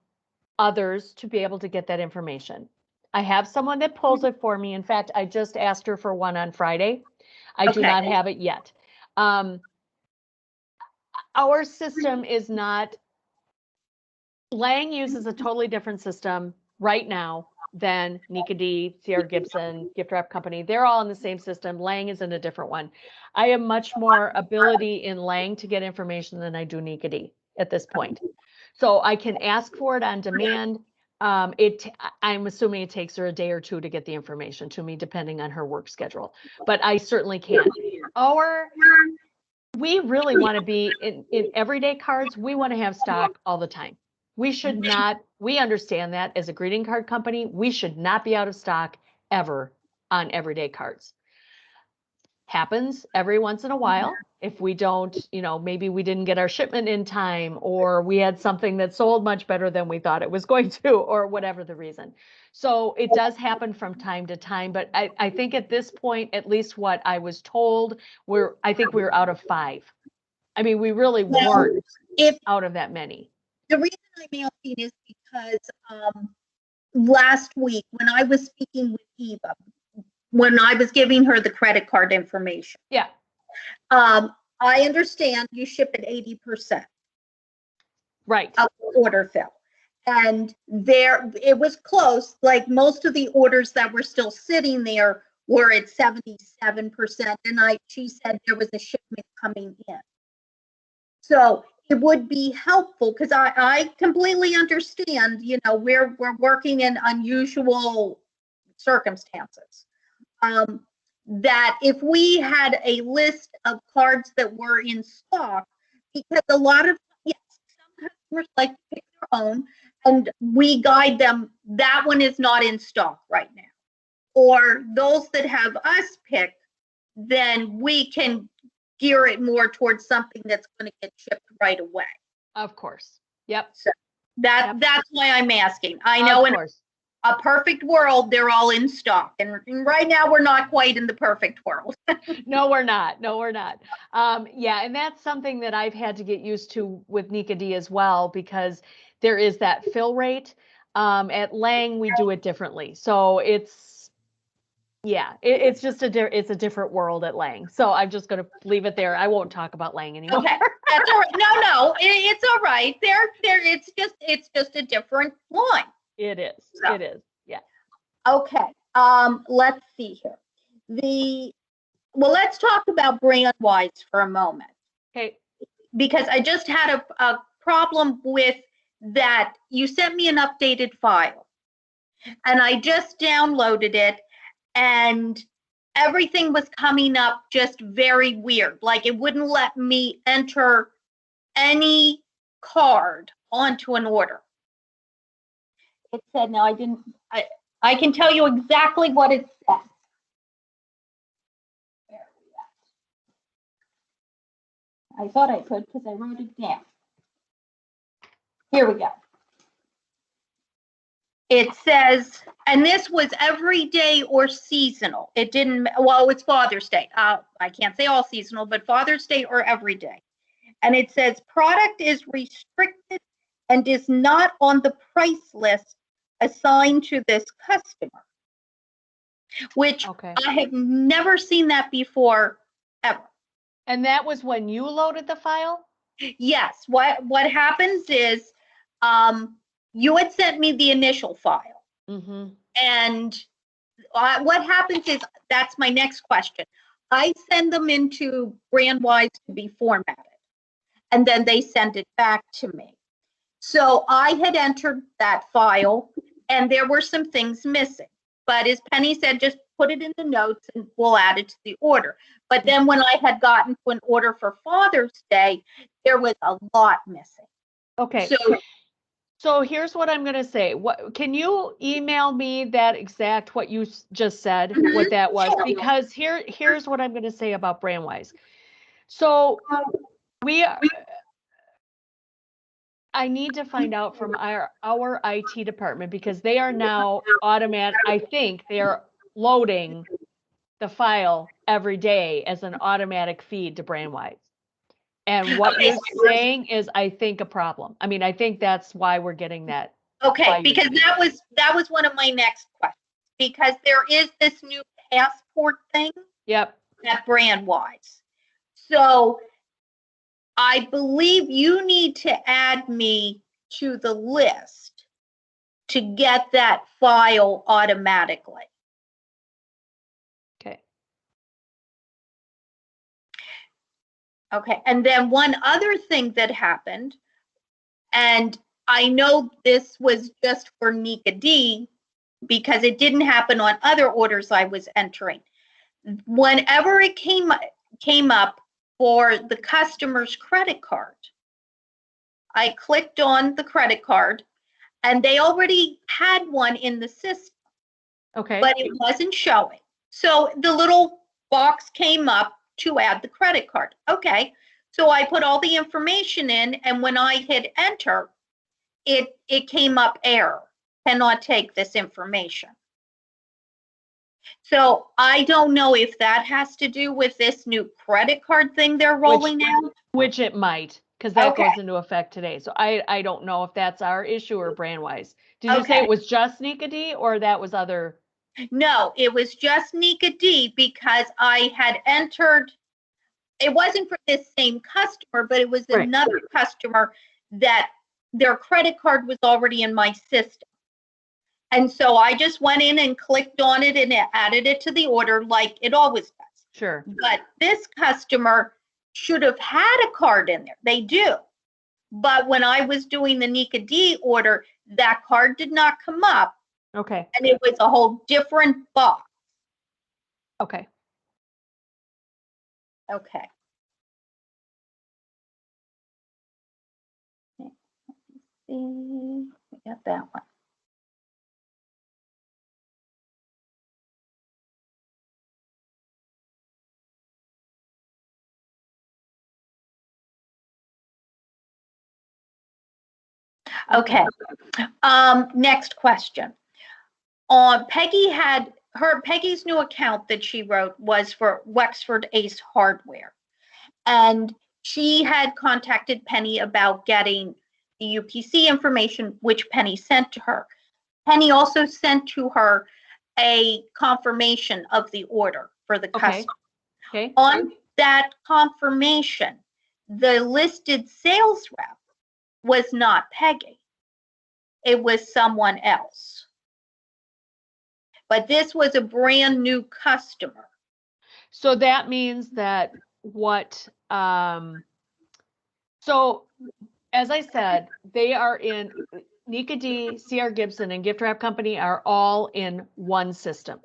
others to be able to get that information. I have someone that pulls it for me. In fact, I just asked her for one on Friday. I do not have it yet. Our system is not, Lang uses a totally different system right now than NIQUEA.D, C.R. Gibson, Gift Wrap Company. They're all in the same system. Lang is in a different one. I have much more ability in Lang to get information than I do NIQUEA.D at this point. So I can ask for it on demand. I'm assuming it takes her a day or two to get the information to me, depending on her work schedule, but I certainly can. We really want to be in everyday cards. We want to have stock all the time. We should not, we understand that as a greeting card company, we should not be out of stock ever on everyday cards. Happens every once in a while. If we don't, maybe we didn't get our shipment in time, or we had something that sold much better than we thought it was going to, or whatever the reason. So it does happen from time to time, but I think at this point, at least what I was told, I think we were out of 5. I mean, we really weren't out of that many. The reason I'm asking is because last week when I was speaking with Eva, when I was giving her the credit card information. Yeah. I understand you ship at 80%. Right. Of the order fill. And it was close. Like most of the orders that were still sitting there were at 77%. And she said there was a shipment coming in. So it would be helpful because I completely understand, we're working in unusual circumstances. That if we had a list of cards that were in stock, because a lot of, some customers like to pick their own, and we guide them, that one is not in stock right now. Or those that have us pick, then we can gear it more towards something that's going to get shipped right away. Of course. Yep. So that's why I'm asking. I know in a perfect world, they're all in stock. And right now we're not quite in the perfect world. No, we're not. Yeah. And that's something that I've had to get used to with NIQUEA.D as well, because there is that fill rate. At Lang, we do it differently. So it's just it's a different world at Lang. So I'm just going to leave it there. I won't talk about Lang anymore. Okay. That's all right. No, it's all right. It's just a different line. It is. So. It is. Yeah. Okay. Let's see here. Let's talk about brand wise for a moment. Okay. Because I just had a problem with that. You sent me an updated file and I just downloaded it and everything was coming up just very weird. Like it wouldn't let me enter any card onto an order. It said, no, I can tell you exactly what it said. I thought I could because I wrote it down. Here we go. It says, and this was everyday or seasonal. It didn't, it's Father's Day. I can't say all seasonal, but Father's Day or everyday. And it says product is restricted and is not on the price list assigned to this customer, which I have never seen that before, ever. And that was when you loaded the file? Yes. What happens is you had sent me the initial file. Mm-hmm. And what happens is, that's my next question. I send them into BrandWise to be formatted, and then they send it back to me. So I had entered that file, and there were some things missing. But as Penny said, just put it in the notes and we'll add it to the order. But then when I had gotten to an order for Father's Day, there was a lot missing. Okay. So here's what I'm going to say. Can you email me that exact what you just said, what that was? Because here's what I'm going to say about BrandWise. So I need to find out from our IT department, because they are now I think they are loading the file every day as an automatic feed to BrandWise. And what you're saying is, I think, a problem. I mean, I think that's why we're getting that. Okay, because that was one of my next questions. Because there is this new passport thing. Yep. At BrandWise. So I believe you need to add me to the list to get that file automatically. Okay. Okay, and then one other thing that happened, and I know this was just for NIQUEA.D because it didn't happen on other orders I was entering. Whenever it came up for the customer's credit card, I clicked on the credit card and they already had one in the system, Okay. but it wasn't showing. So the little box came up to add the credit card. Okay, so I put all the information in, and when I hit enter, it came up error, cannot take this information. So I don't know if that has to do with this new credit card thing they're rolling out. Which it might, because that Okay. goes into effect today. So I don't know if that's our issue or brand wise. Did you say Okay. it was just NIQUEA.D or that was other? No, it was just NIQUEA.D because I had entered, it wasn't for this same customer, but it was Right. another customer that their credit card was already in my system. And so I just went in and clicked on it and it added it to the order like it always does. Sure. But this customer should have had a card in there. They do. But when I was doing the NIQUEA.D order, that card did not come up Okay. and it was a whole different box. Okay. Okay. Let's see. We got that one. Okay. Next question. Peggy's new account that she wrote was for Wexford Ace Hardware. And she had contacted Penny about getting the UPC information, which Penny sent to her. Penny also sent to her a confirmation of the order for the Okay. customer. Okay. On that confirmation, the listed sales rep was not Peggy. It was someone else. But this was a brand new customer. So that means that so as I said, they are in NIQUEA.D, CR Gibson, and Gift Wrap Company are all in one system.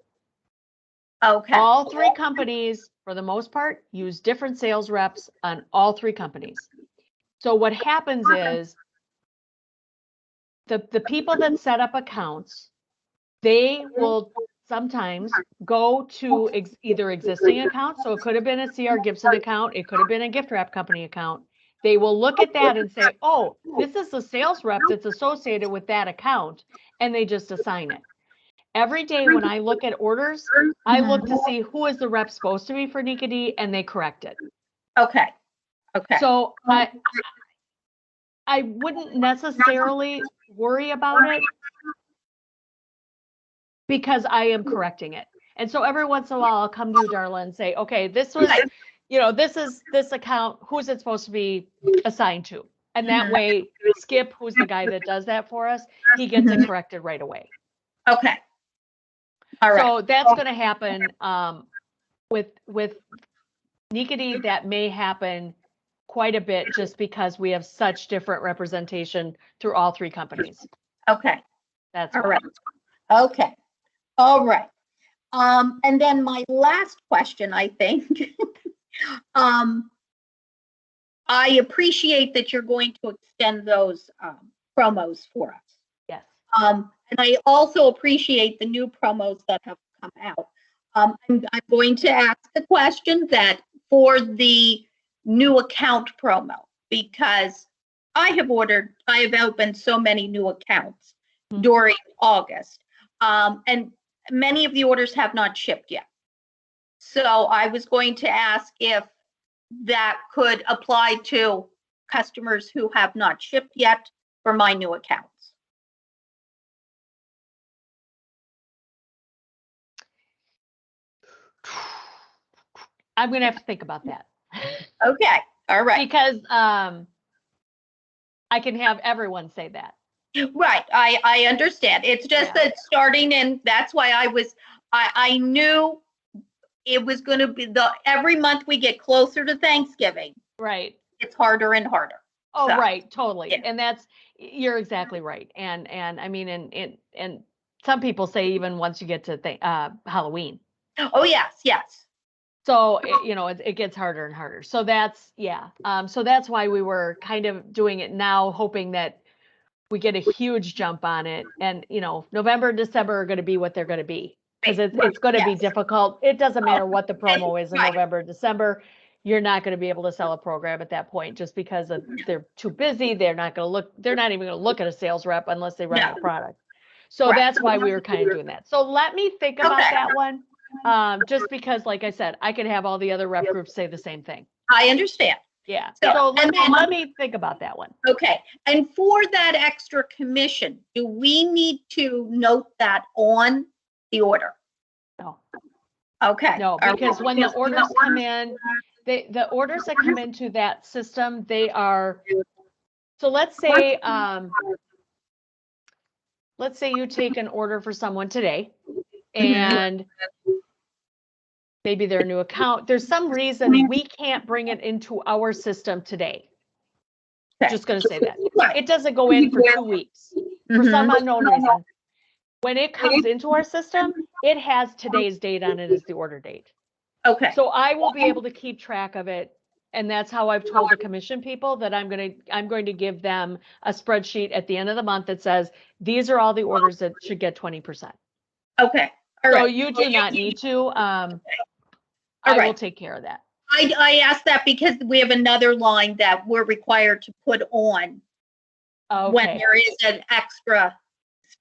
Okay. All three companies, for the most part, use different sales reps on all three companies. So what happens is the people that set up accounts, they will sometimes go to either existing accounts. So it could have been a CR Gibson account. It could have been a Gift Wrap Company account. They will look at that and say, oh, this is the sales rep that's associated with that account. And they just assign it. Every day when I look at orders, I look to see who is the rep supposed to be for NIQUEA.D and they correct it. Okay. Okay. So I wouldn't necessarily worry about it because I am correcting it. And so every once in a while I'll come to you, Darla, and say, okay, this was, this is this account, who's it supposed to be assigned to? And that way, Skip, who's the guy that does that for us, he gets it corrected right away. Okay. All right. So that's going to happen with NIQUEA.D. That may happen quite a bit just because we have such different representation through all three companies. Okay. That's All why. right. Okay. All right. And then my last question, I think, I appreciate that you're going to extend those promos for us. Yes. And I also appreciate the new promos that have come out. I'm going to ask the question that for the new account promo, because I have opened so many new accounts during August. And many of the orders have not shipped yet. So I was going to ask if that could apply to customers who have not shipped yet for my new accounts. I'm going to have to think about that. Okay. All right. Because I can have everyone say that. Right. I understand. It's just that starting in, that's why I knew it was going to be every month we get closer to Thanksgiving. Right. It's harder and harder. Oh, So, right, totally. yeah. And you're exactly right. And I mean, and some people say even once you get to Halloween. Oh, yes, yes. So, it gets harder and harder. So that's, yeah. So that's why we were kind of doing it now, hoping that we get a huge jump on it. And, November and December are going to be what they're going to be. Because it's going to be Yes. difficult. It doesn't matter what the promo is in Right. November, December. You're not going to be able to sell a program at that point just because they're too busy. They're not even going to look at a sales rep unless they run No. the product. So Right. that's why we were kind of doing that. So let me think about Okay. that one. Just because, like I said, I could have all the other rep groups say the same thing. I understand. Yeah. So, So and then- let me think about that one. Okay, and for that extra commission, do we need to note that on the order? No. Okay. No, all right. because when the orders come in, the orders that come into that system, they are, so let's say you take an order for someone today and maybe their new account, there's some reason we can't bring it into our system today. Okay. Just going to say that. Right. It doesn't go in for 2 weeks for some Mhm. unknown reason. When it comes into our system, it has today's date on it as the order date. Okay, So I will be able to keep track of it. And that's how I've told the commission people that I'm going to give them a spreadsheet at the end of the month that says, these are all the orders that should get 20%. okay, all So right. you do not need to, I All will right. take care of that. I asked that because we have another line that we're required to put on when Okay, there is an extra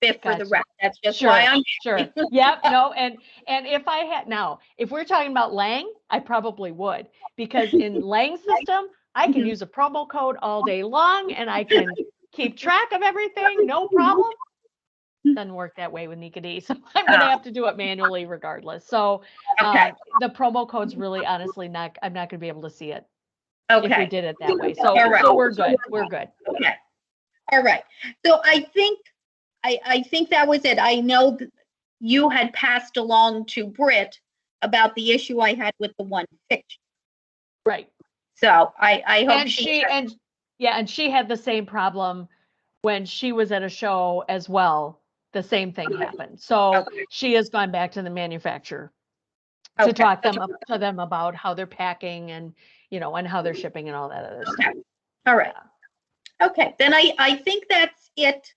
spiff for the Gotcha. rep. That's just sure, why I'm. sure. Yep, no, and if I had, now, if we're talking about Lang, I probably would, because in Lang's system, I can Mhm. use a promo code all day long and I can keep track of everything, no problem. Doesn't work that way with NIQUEA.D, so I'm gonna have to do it manually regardless. So Okay. the promo code's really honestly I'm not gonna be able to see it if we Okay, did it that way. So All right. so we're good. We're good. okay. All right. So I think that was it. I know that you had passed along to Britt about the issue I had with the one fixture. Right. So I hope And she had the same problem when she was at a show as well. The same thing happened. So Okay. she has gone back to the manufacturer to Okay. talk to them about how they're packing and and how they're shipping and all that other stuff. Okay. All right. Okay, then I think that's it